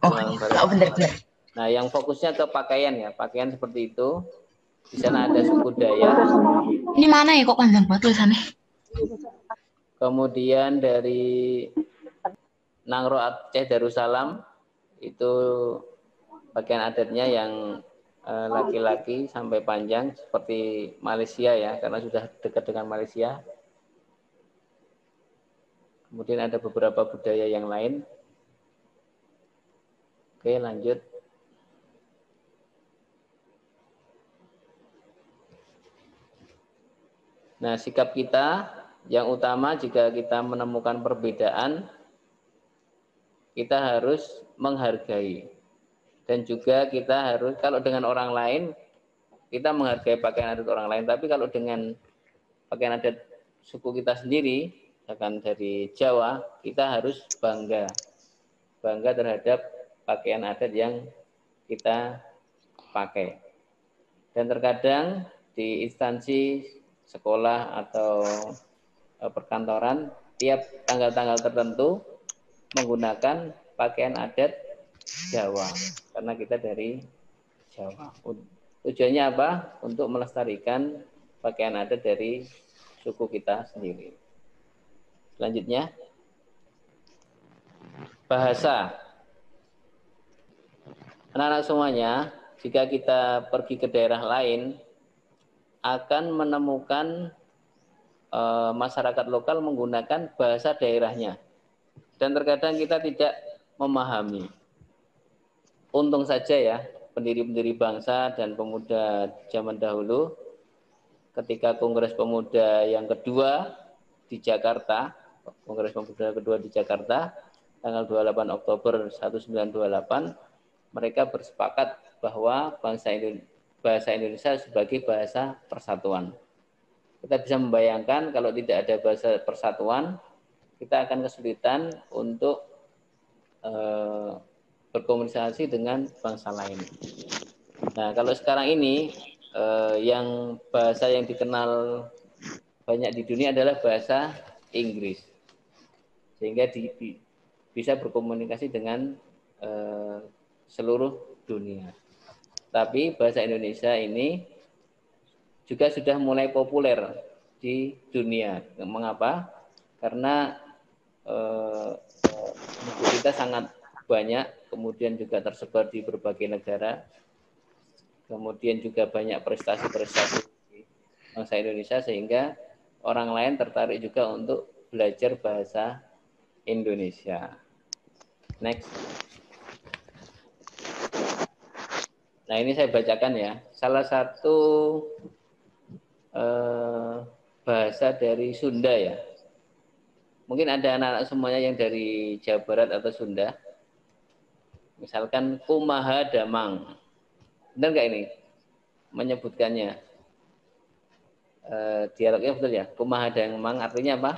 Benar. Nah, yang fokusnya ke pakaian ya, pakaian seperti itu. Di sana ada suku Dayak. Ini mana ya kok panjang banget tulisannya? Kemudian dari Nangro Aceh Darussalam itu pakaian adatnya yang laki-laki sampai panjang seperti Malaysia ya, karena sudah dekat dengan Malaysia. Kemudian ada beberapa budaya yang lain. Oke, lanjut. Nah, sikap kita yang utama jika kita menemukan perbedaan, kita harus menghargai. Dan juga kita harus, kalau dengan orang lain, kita menghargai pakaian adat orang lain. Tapi kalau dengan pakaian adat suku kita sendiri, misalkan dari Jawa, kita harus bangga terhadap pakaian adat yang kita pakai. Dan terkadang di instansi sekolah atau perkantoran, tiap tanggal-tanggal tertentu menggunakan pakaian adat Jawa, karena kita dari Jawa. Tujuannya apa? Untuk melestarikan pakaian adat dari suku kita sendiri. Selanjutnya, bahasa. Anak-anak semuanya, jika kita pergi ke daerah lain, akan menemukan masyarakat lokal menggunakan bahasa daerahnya. Dan terkadang kita tidak memahami. Untung saja ya, pendiri-pendiri bangsa dan pemuda zaman dahulu, ketika Kongres Pemuda yang kedua di Jakarta, Kongres Pemuda kedua di Jakarta, tanggal 28 Oktober 1928, mereka bersepakat bahwa bahasa Indonesia sebagai bahasa persatuan. Kita bisa membayangkan kalau tidak ada bahasa persatuan, kita akan kesulitan untuk berkomunikasi dengan bangsa lain. Nah, kalau sekarang ini yang bahasa yang dikenal banyak di dunia adalah bahasa Inggris, sehingga bisa berkomunikasi dengan seluruh dunia. Tapi bahasa Indonesia ini juga sudah mulai populer di dunia. Mengapa? Karena kita sangat banyak, kemudian juga tersebar di berbagai negara, kemudian juga banyak prestasi-prestasi di bangsa Indonesia, sehingga orang lain tertarik juga untuk belajar bahasa Indonesia. Next. Nah, ini saya bacakan ya. Salah satu bahasa dari Sunda ya. Mungkin ada anak-anak semuanya yang dari Jawa Barat atau Sunda. Misalkan kumaha damang. Benar nggak ini menyebutkannya? Dialognya betul ya. Kumaha damang artinya apa?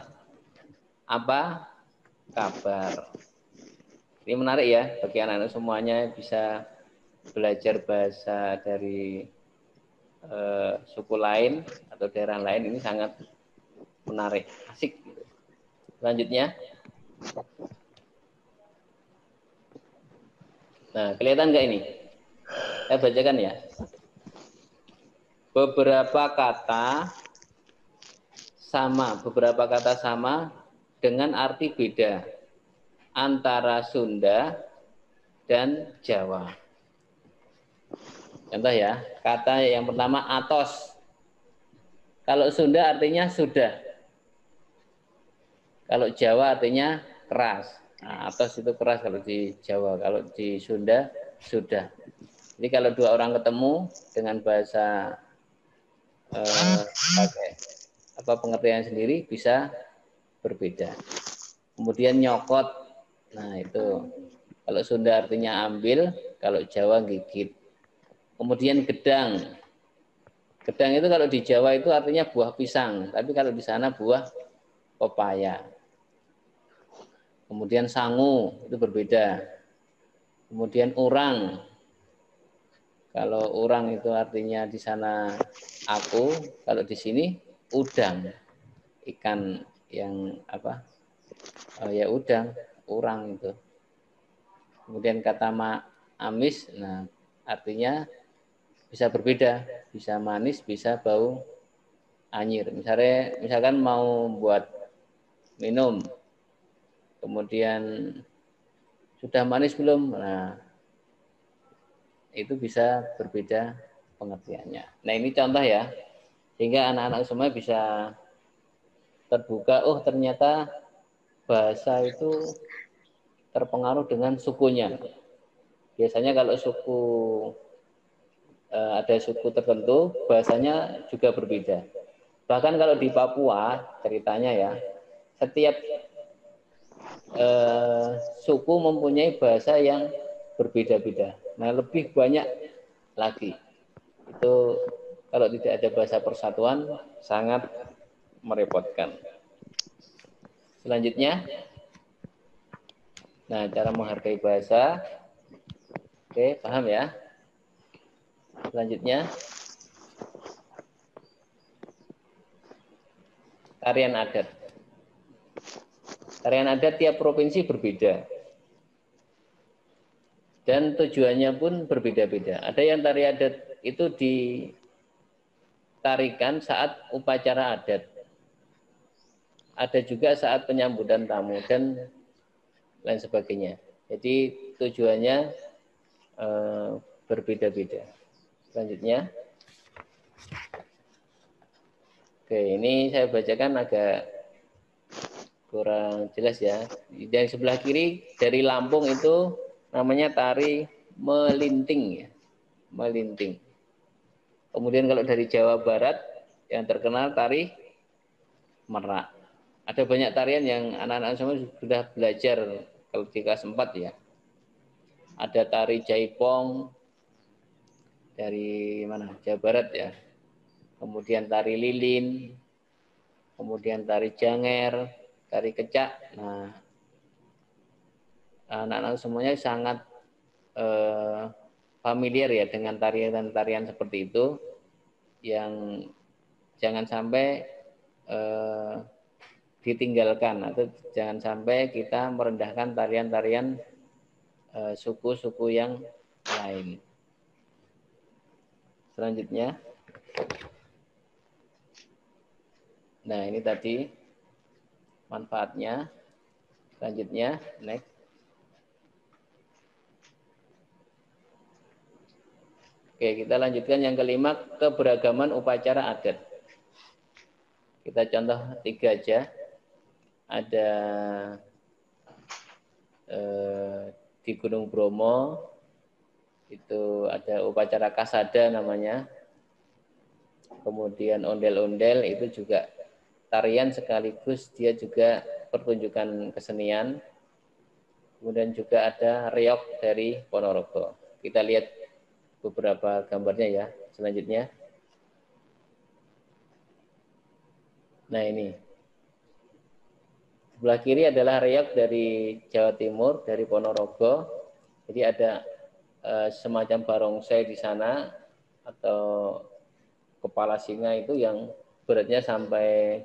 Apa kabar? Ini menarik ya bagi anak-anak semuanya bisa belajar bahasa dari suku lain atau daerah lain. Ini sangat menarik, asik. Selanjutnya. Nah, kelihatan nggak ini? Saya bacakan ya. Beberapa kata sama dengan arti beda antara Sunda dan Jawa. Contoh ya, kata yang pertama atos. Kalau Sunda artinya sudah. Kalau Jawa artinya keras. Nah, atos itu keras kalau di Jawa, kalau di Sunda sudah. Jadi kalau dua orang ketemu dengan bahasa pengertian sendiri bisa berbeda. Kemudian nyokot. Nah, itu kalau Sunda artinya ambil, kalau Jawa gigit. Kemudian gedang. Gedang itu kalau di Jawa itu artinya buah pisang, tapi kalau di sana buah pepaya. Kemudian sangu itu berbeda. Kemudian urang. Kalau urang itu artinya di sana aku, kalau di sini udang. Ikan yang apa? Ya udang, urang itu. Kemudian kata amis, nah artinya bisa berbeda, bisa manis, bisa bau anyir. Misalkan mau buat minum, kemudian sudah manis belum? Nah, itu bisa berbeda pengertiannya. Nah, ini contoh ya, sehingga anak-anak semua bisa terbuka, oh ternyata bahasa itu terpengaruh dengan sukunya. Biasanya kalau ada suku tertentu, bahasanya juga berbeda. Bahkan kalau di Papua, ceritanya ya, setiap suku mempunyai bahasa yang berbeda-beda. Nah, lebih banyak lagi. Itu kalau tidak ada bahasa persatuan, sangat merepotkan. Selanjutnya, nah cara menghargai bahasa. Oke, paham ya? Selanjutnya, tarian adat. Tarian adat tiap provinsi berbeda. Dan tujuannya pun berbeda-beda. Ada yang tari adat itu ditarikan saat upacara adat. Ada juga saat penyambutan tamu dan lain sebagainya. Jadi tujuannya berbeda-beda. Selanjutnya. Oke, ini saya bacakan agak kurang jelas ya. Yang sebelah kiri dari Lampung itu namanya tari melinting ya. Melinting. Kemudian kalau dari Jawa Barat yang terkenal tari merak. Ada banyak tarian yang anak-anak semua sudah belajar kalau di kelas 4 ya. Ada tari Jaipong dari mana? Jawa Barat ya. Kemudian tari Lilin, kemudian tari Janger, tari Kecak. Nah, anak-anak semuanya sangat familiar ya dengan tarian-tarian seperti itu, yang jangan sampai ditinggalkan atau jangan sampai kita merendahkan tarian-tarian suku-suku yang lain. Selanjutnya, nah ini tadi manfaatnya. Selanjutnya, next. Oke, kita lanjutkan yang kelima, keberagaman upacara adat. Kita contoh 3 aja. Ada di Gunung Bromo, itu ada upacara kasada namanya. Kemudian ondel-ondel itu juga tarian sekaligus dia juga pertunjukan kesenian. Kemudian juga ada reog dari Ponorogo. Kita lihat beberapa gambarnya ya. Selanjutnya. Nah ini. Sebelah kiri adalah reog dari Jawa Timur, dari Ponorogo. Jadi ada semacam barongsai di sana, atau kepala singa itu yang beratnya sampai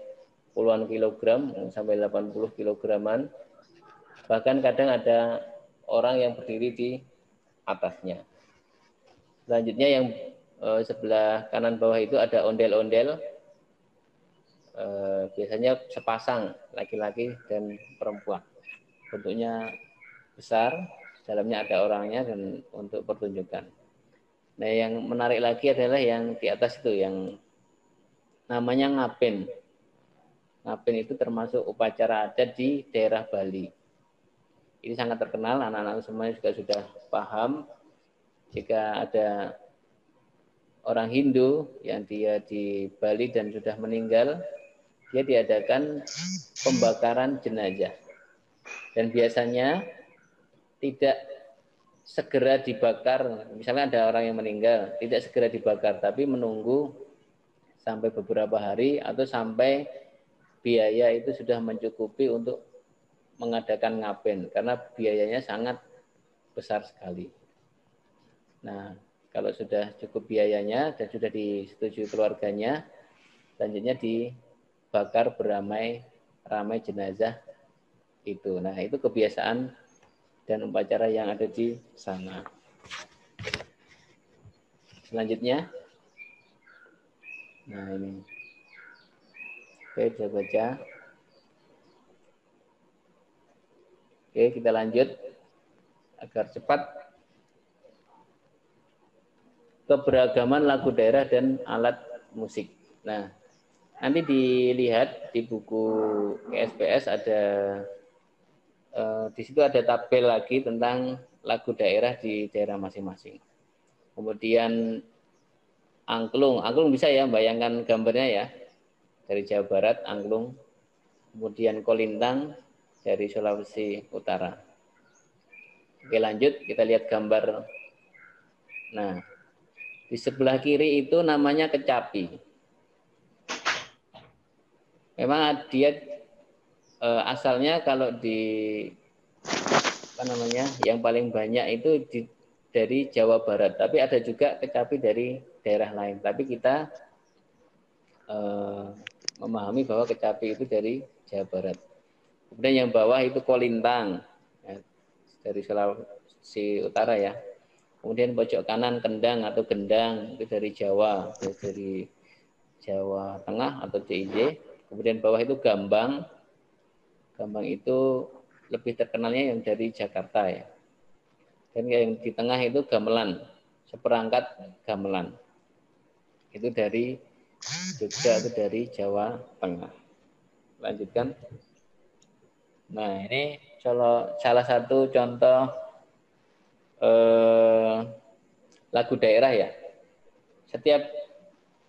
puluhan kilogram, sampai 80 kilograman. Bahkan kadang ada orang yang berdiri di atasnya. Selanjutnya yang sebelah kanan bawah itu ada ondel-ondel. Biasanya sepasang laki-laki dan perempuan. Bentuknya besar, dalamnya ada orangnya dan untuk pertunjukan. Nah, yang menarik lagi adalah yang di atas itu yang namanya ngapen. Ngapen itu termasuk upacara adat di daerah Bali. Ini sangat terkenal, anak-anak semuanya juga sudah paham. Jika ada orang Hindu yang dia di Bali dan sudah meninggal, dia diadakan pembakaran jenazah. Dan biasanya tidak segera dibakar. Misalnya ada orang yang meninggal, tidak segera dibakar, tapi menunggu sampai beberapa hari atau sampai biaya itu sudah mencukupi untuk mengadakan ngapen, karena biayanya sangat besar sekali. Nah, kalau sudah cukup biayanya dan sudah disetujui keluarganya, selanjutnya dibakar beramai-ramai jenazah itu. Nah, itu kebiasaan dan upacara yang ada di sana. Selanjutnya, nah ini. Oke, saya baca. Oke, kita lanjut agar cepat. Keberagaman lagu daerah dan alat musik. Nah, nanti dilihat di buku SPS ada di situ ada tabel lagi tentang lagu daerah di daerah masing-masing. Kemudian angklung bisa ya, bayangkan gambarnya ya, dari Jawa Barat angklung. Kemudian kolintang dari Sulawesi Utara. Oke, lanjut kita lihat gambar. Nah, di sebelah kiri itu namanya kecapi. Memang dia asalnya kalau di yang paling banyak itu dari Jawa Barat, tapi ada juga kecapi dari daerah lain. Tapi kita memahami bahwa kecapi itu dari Jawa Barat. Kemudian yang bawah itu kolintang ya, dari Sulawesi Utara ya. Kemudian pojok kanan kendang atau gendang itu dari Jawa, dari Jawa Tengah atau DIY. Kemudian bawah itu gambang. Gambang itu lebih terkenalnya yang dari Jakarta ya. Dan yang di tengah itu gamelan, seperangkat gamelan. Itu dari Jogja, itu dari Jawa Tengah. Lanjutkan. Nah, ini salah satu contoh lagu daerah ya. Setiap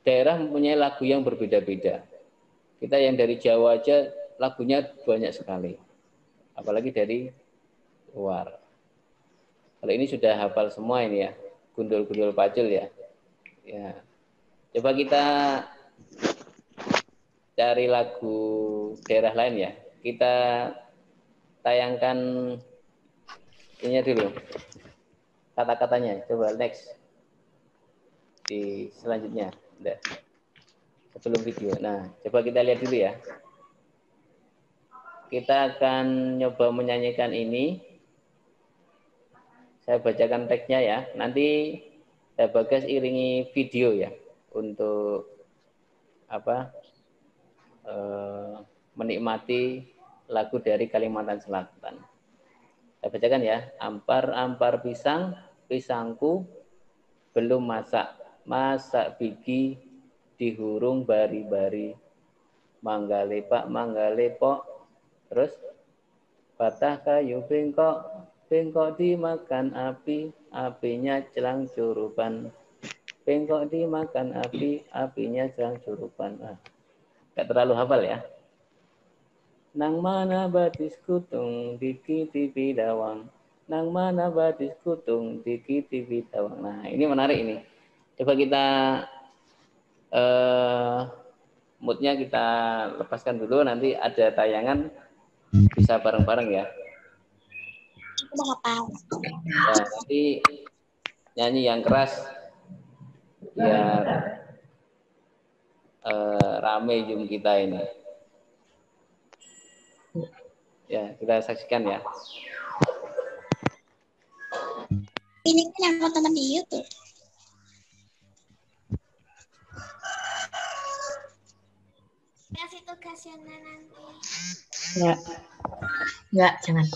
daerah mempunyai lagu yang berbeda-beda. Kita yang dari Jawa aja lagunya banyak sekali. Apalagi dari Luar. Kalau ini sudah hafal semua ini ya. Gundul-gundul pacul ya. Ya. Coba kita cari lagu daerah lain ya. Kita tayangkan ini dulu. Kata-katanya. Coba next. Di selanjutnya. Udah. Sebelum video. Nah, coba kita lihat dulu ya. Kita akan nyoba menyanyikan ini. Saya bacakan teksnya ya. Nanti saya Bagas iringi video ya untuk menikmati lagu dari Kalimantan Selatan. Saya bacakan ya. Ampar-ampar pisang, pisangku belum masak. Masak biji dihurung bari-bari. Manggalepak, manggalepok. Terus batah kayu bengkok. Bengkok dimakan api, apinya celang curupan. Bengkok dimakan api, apinya celang curupan. Gak terlalu hafal ya. Nang mana batis kutung, dikiti bidawang. Nang mana batis kutung, dikiti bidawang. Nah, ini menarik ini. Coba kita moodnya kita lepaskan dulu. Nanti ada tayangan bisa bareng-bareng ya. Nah, nanti nyanyi yang keras biar rame Zoom kita ini. Ya, kita saksikan ya. Ini kan yang mau tonton di YouTube. Kasih tugas Yana nanti. Enggak, jangan.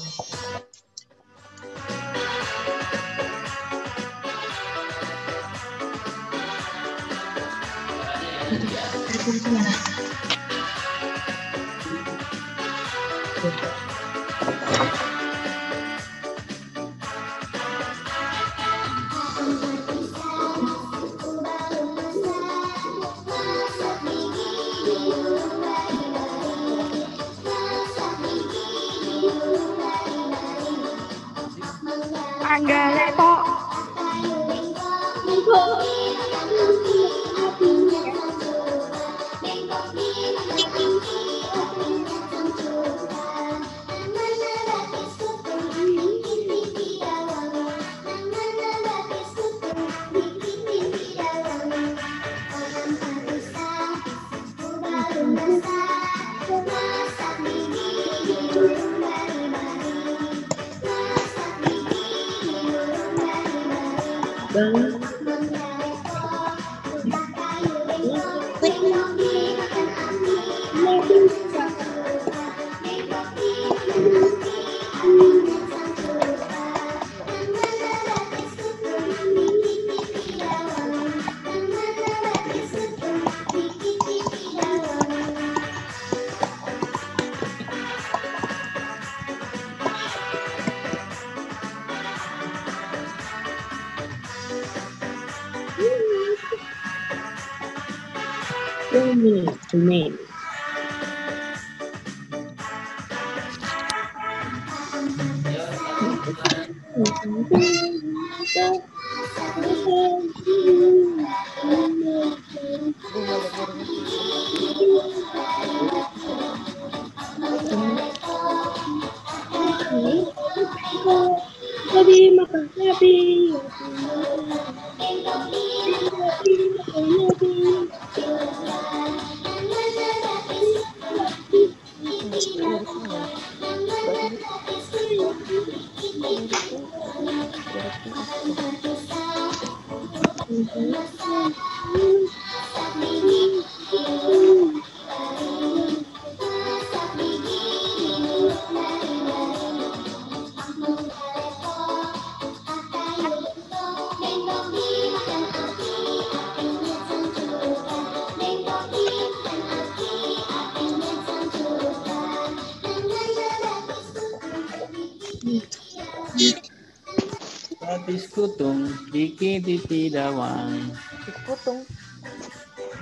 Batis kutung, diki tipi dawang. Batis kutung.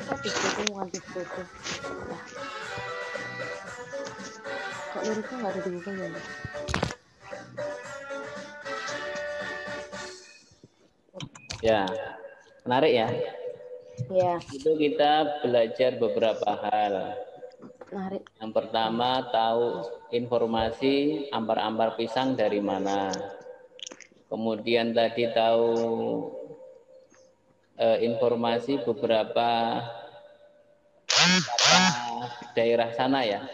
Batis kutung bukan batis kutung. Kok liriknya nggak ada di buku ya? Ya, menarik ya. Ya, Itu kita belajar beberapa hal. menarik. Yang pertama, tahu informasi ampar-ampar pisang dari mana. Kemudian tadi tahu informasi beberapa daerah sana ya,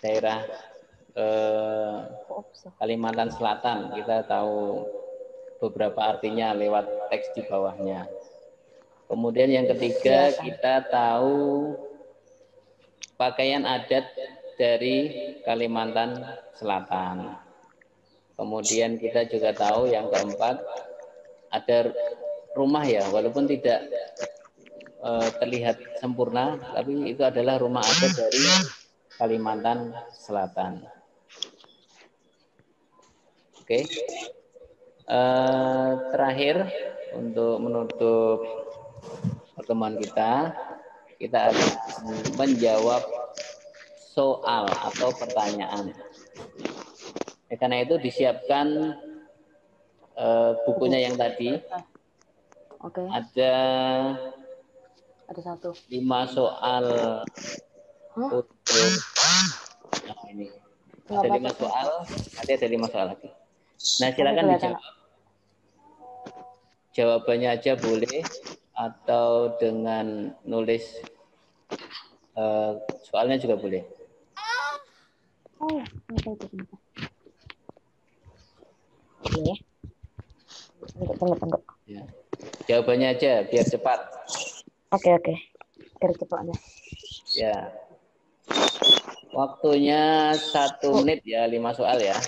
daerah Kalimantan Selatan. Kita tahu beberapa artinya lewat teks di bawahnya. Kemudian yang ketiga, kita tahu pakaian adat dari Kalimantan Selatan. Kemudian kita juga tahu yang keempat, ada rumah ya, walaupun tidak terlihat sempurna, tapi itu adalah rumah adat dari Kalimantan Selatan. Oke. Terakhir, untuk menutup pertemuan kita akan menjawab soal atau pertanyaan. Karena itu disiapkan bukunya yang tadi. Oke. Ada 1. 5 soal untuk ini. Ada 5 soal, nanti ada 5 soal lagi. Nah, silakan dijawab. Jawabannya aja boleh, atau dengan nulis soalnya juga boleh. Tunggu. Ya. Jawabannya aja biar cepat. Oke. Biar cepat ya. Ya. Waktunya 1 menit ya, 5 soal ya.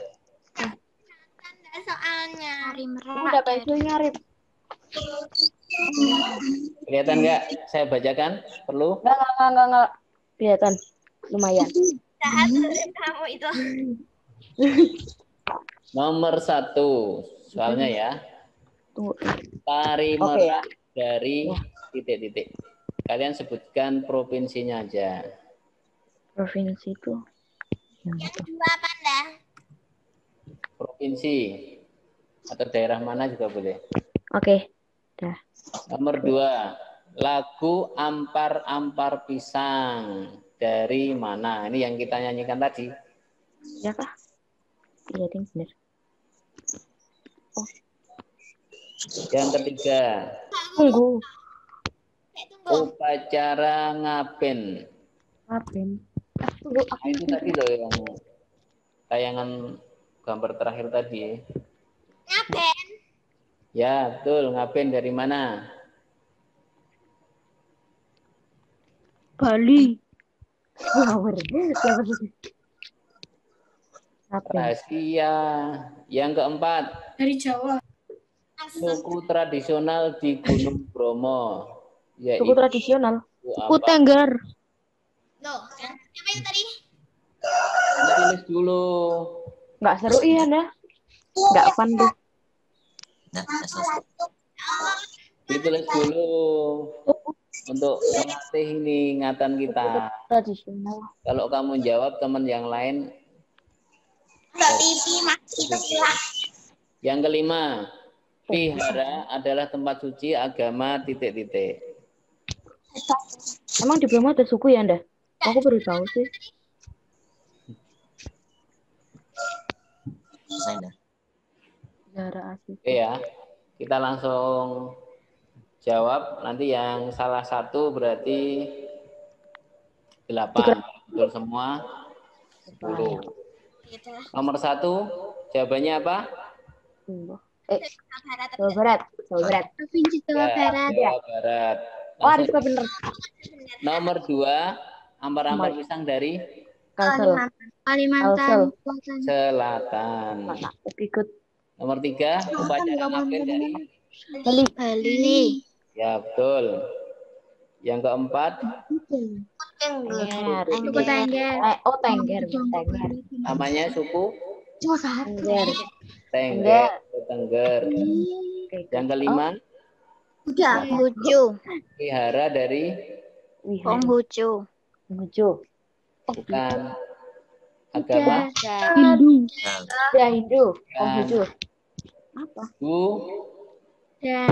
Soalnya. Udah pensilnya, Rip. Kelihatan nggak? Saya bacakan? Perlu? Enggak. Kelihatan. Lumayan. Saat kamu itu. Nomor 1 soalnya ya. Tunggu. Tari merah dari titik-titik. Kalian sebutkan provinsinya aja. Provinsi itu. Yang kedua apa dah? Provinsi atau daerah mana juga boleh. Oke. Dah. Nomor 2, lagu Ampar-Ampar Pisang dari mana? Ini yang kita nyanyikan tadi. Ya kah? Iya, ding, bener. Yang ketiga, Tunggu. upacara ngaben. Ngaben. Tunggu. Nah, itu tadi loh yang tayangan gambar terakhir tadi. Ngaben. Ya, betul. Ngaben dari mana? Bali. Rahasia. Yang keempat, Dari Jawa. suku tradisional di Gunung Bromo. Suku tradisional. Suku apa? Tengger. Loh, siapa itu tadi? Tulis dulu. Nggak seru iya dah. Nggak fun tuh. Nah, selesai. Ditulis dulu untuk melatih ini ingatan kita. Tradisional. Kalau kamu jawab, teman yang lain. Mbak Pipi masih hilang. Yang kelima, vihara adalah tempat suci agama titik-titik. Emang di Bromo ada suku ya, Nda? Aku baru tahu sih. Selesai dah. Zara asli. Oke ya, kita langsung jawab. Nanti yang salah satu berarti 8. Betul semua 10. Nomor 1, jawabannya apa? Jawa Barat. Provinsi Jawa Barat. Jawa Barat. Oh, Rizka bener. Nomor 2, ampar-ampar pisang dari Kalsel. Kalimantan Selatan. Ikut. Nomor 3, upacara ngaben dari Bali. Ya, betul. Yang keempat, Tengger. Suku Tengger. Tengger. namanya suku Tengger. Tengger. Yang kelima, Konghucu. vihara dari Konghucu. bukan agama Hindu. Nah, Ya Hindu. Konghucu. Apa? Ya.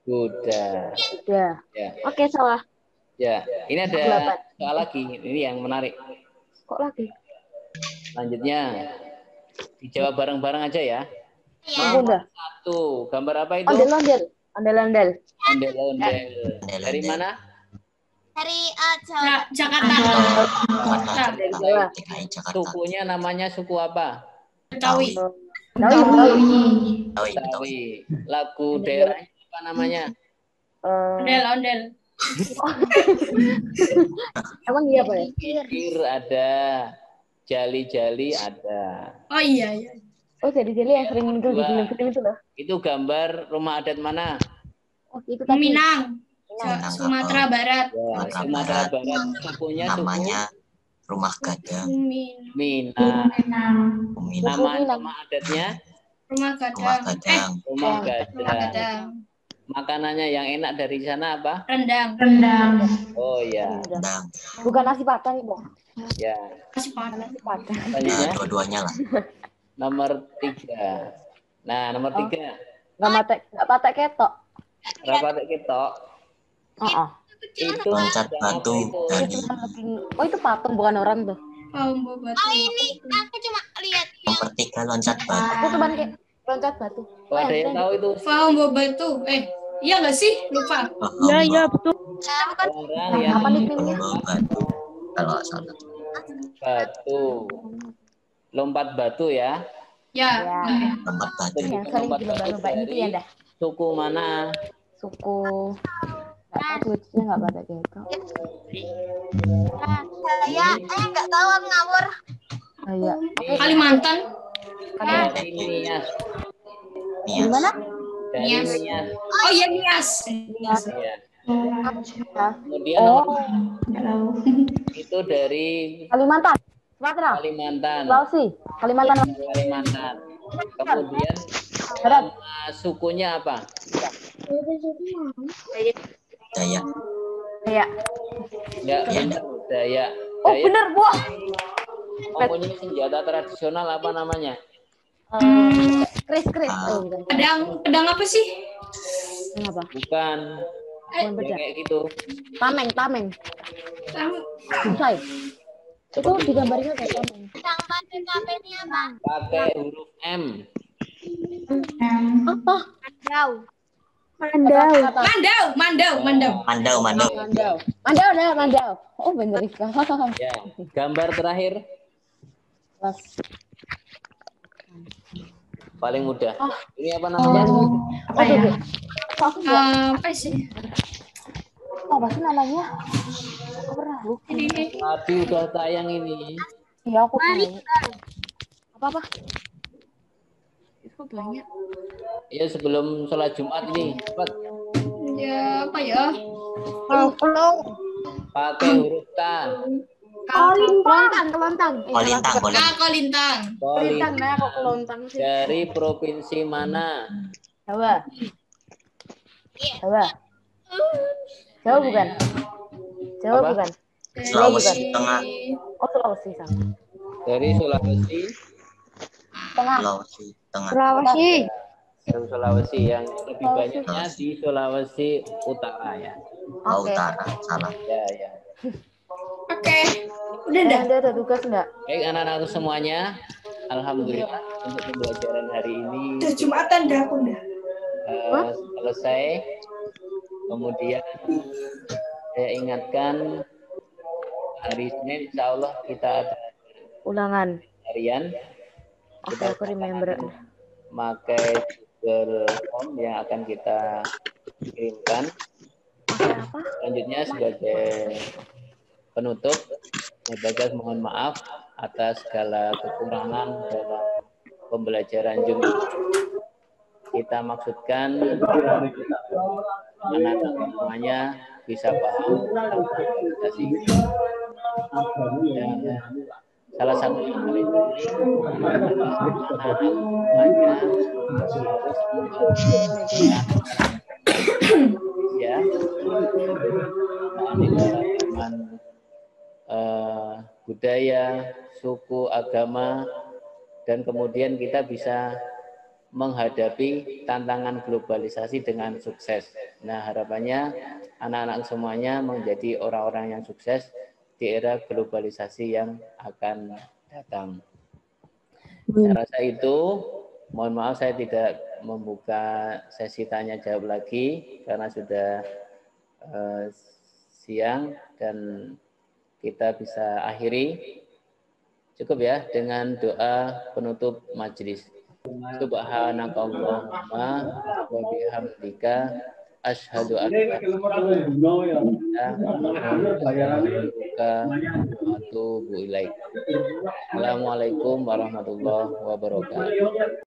Kuda. Ya. Ya. Oke, salah. Ya, ini ada soal lagi. Ini yang menarik. Kok lagi? Selanjutnya dijawab bareng-bareng aja ya. Kuda. Satu, gambar apa itu? Ondel-ondel. Ondel-ondel. Ondel-ondel. Dari mana? Dari Jakarta. Dari Jawa. DKI Jakarta. Sukunya namanya suku apa? Betawi. Betawi. Lagu daerahnya apa namanya? Ondel. Emang iya Pak ya? Kikir ada, jali-jali ada. Oh iya. Oh, jadi yang sering muncul di film-film itu loh. Itu gambar rumah adat mana? Oh, itu tadi. Minang. Sumatera Barat. Ya, Sumatera Barat. Sukunya Namanya Rumah Gadang. Minang. Minang. Nama adatnya? Rumah Gadang. Rumah Gadang. Makanannya yang enak dari sana apa? Rendang. Oh ya. Gadang. Bukan nasi padang itu. Ya. Nasi padang. Selanjutnya Dua-duanya lah. nomor 3. Nah, nomor 3. Nggak patek ketok. Rapat ketok. Itu Loncat batu dari Oh, itu patung bukan orang tuh. Oh ini aku cuma lihat. nomor 3 loncat batu. Aku cuma kayak loncat batu. Kalau ada yang tahu itu Faham itu. Iya nggak sih? Lupa. Iya betul. orang yang Apa nickname-nya? Batu. Kalau salah. batu. Lompat batu ya. Ya. Lompat batu. Yang sering di lomba-lomba itu ya dah. Suku mana? Suku. Nggak tahu tulisnya nggak patek ketok. Saya nggak tahu, aku ngawur. Iya. Kalimantan. Dari Nias. Di mana? Dari Nias. Nias. Oh iya Nias. Ya. Ya. Kemudian itu dari Kalimantan. Sumatera. Kalimantan. Sulawesi. Kalimantan. Kalimantan. Kemudian Barat. sukunya apa? Dayak. Iya. Ya, benar. Dayak. Oh Dayak bener bu. mempunyai senjata tradisional apa namanya? Kris. Oh, bukan. Pedang apa sih? Yang apa? Bukan. Bukan Ya, pedang. kayak gitu. Tameng. Susah. Itu Seperti digambarnya kayak tameng. Sama DKP-nya Bang. pakai huruf M. Apa? Mandau. Mandau. Mandau. Oh bener kan. Ya. Gambar terakhir paling mudah. Ini apa namanya? Apa ya? Apa sih? Apa sih namanya? Aku pernah lupa. Tadi udah tayang ini. Iya aku tahu. Apa? Itu banyak. Ya sebelum sholat Jumat ini. Cepat. Ya apa ya? Pakai huruf T. Kelontang. Kolintang. Kelontang, nah kok kelontang sih. Dari provinsi mana? Jawa. Jawa bukan? Jawa Apa? bukan? Sulawesi Tengah. Oh Sulawesi sama. Dari Sulawesi. Tengah. Sulawesi Tengah. Sulawesi. Dari Sulawesi yang lebih banyaknya di Sulawesi Utara ya. Oh, Oke. Utara. Salah. Ya. Oke. Udah dah. Anda ada tugas enggak? Baik anak-anak semuanya, alhamdulillah untuk pembelajaran hari ini Udah Jumatan dah aku dah. selesai. Kemudian saya ingatkan hari Senin insya Allah kita ada Ulangan. harian. Oke, aku remember. Pakai Google Form yang akan kita kirimkan. Apa? Selanjutnya sebagai penutup, saya Bagas mohon maaf atas segala kekurangan dalam pembelajaran Zoom ini. Kita maksudkan anak-anak semuanya bisa paham tentang organisasi. Dan salah satu yang paling penting anak-anak semuanya harus ya keanekaragaman budaya, suku, agama, dan kemudian kita bisa menghadapi tantangan globalisasi dengan sukses. Nah, harapannya anak-anak semuanya menjadi orang-orang yang sukses di era globalisasi yang akan datang. Saya rasa itu, mohon maaf saya tidak membuka sesi tanya jawab lagi karena sudah siang dan kita bisa akhiri. Cukup ya dengan doa penutup majelis. Subhanakallahumma wa bihamdika asyhadu an la ilaha illa anta wa atubu ilaik. Assalamualaikum warahmatullahi wabarakatuh.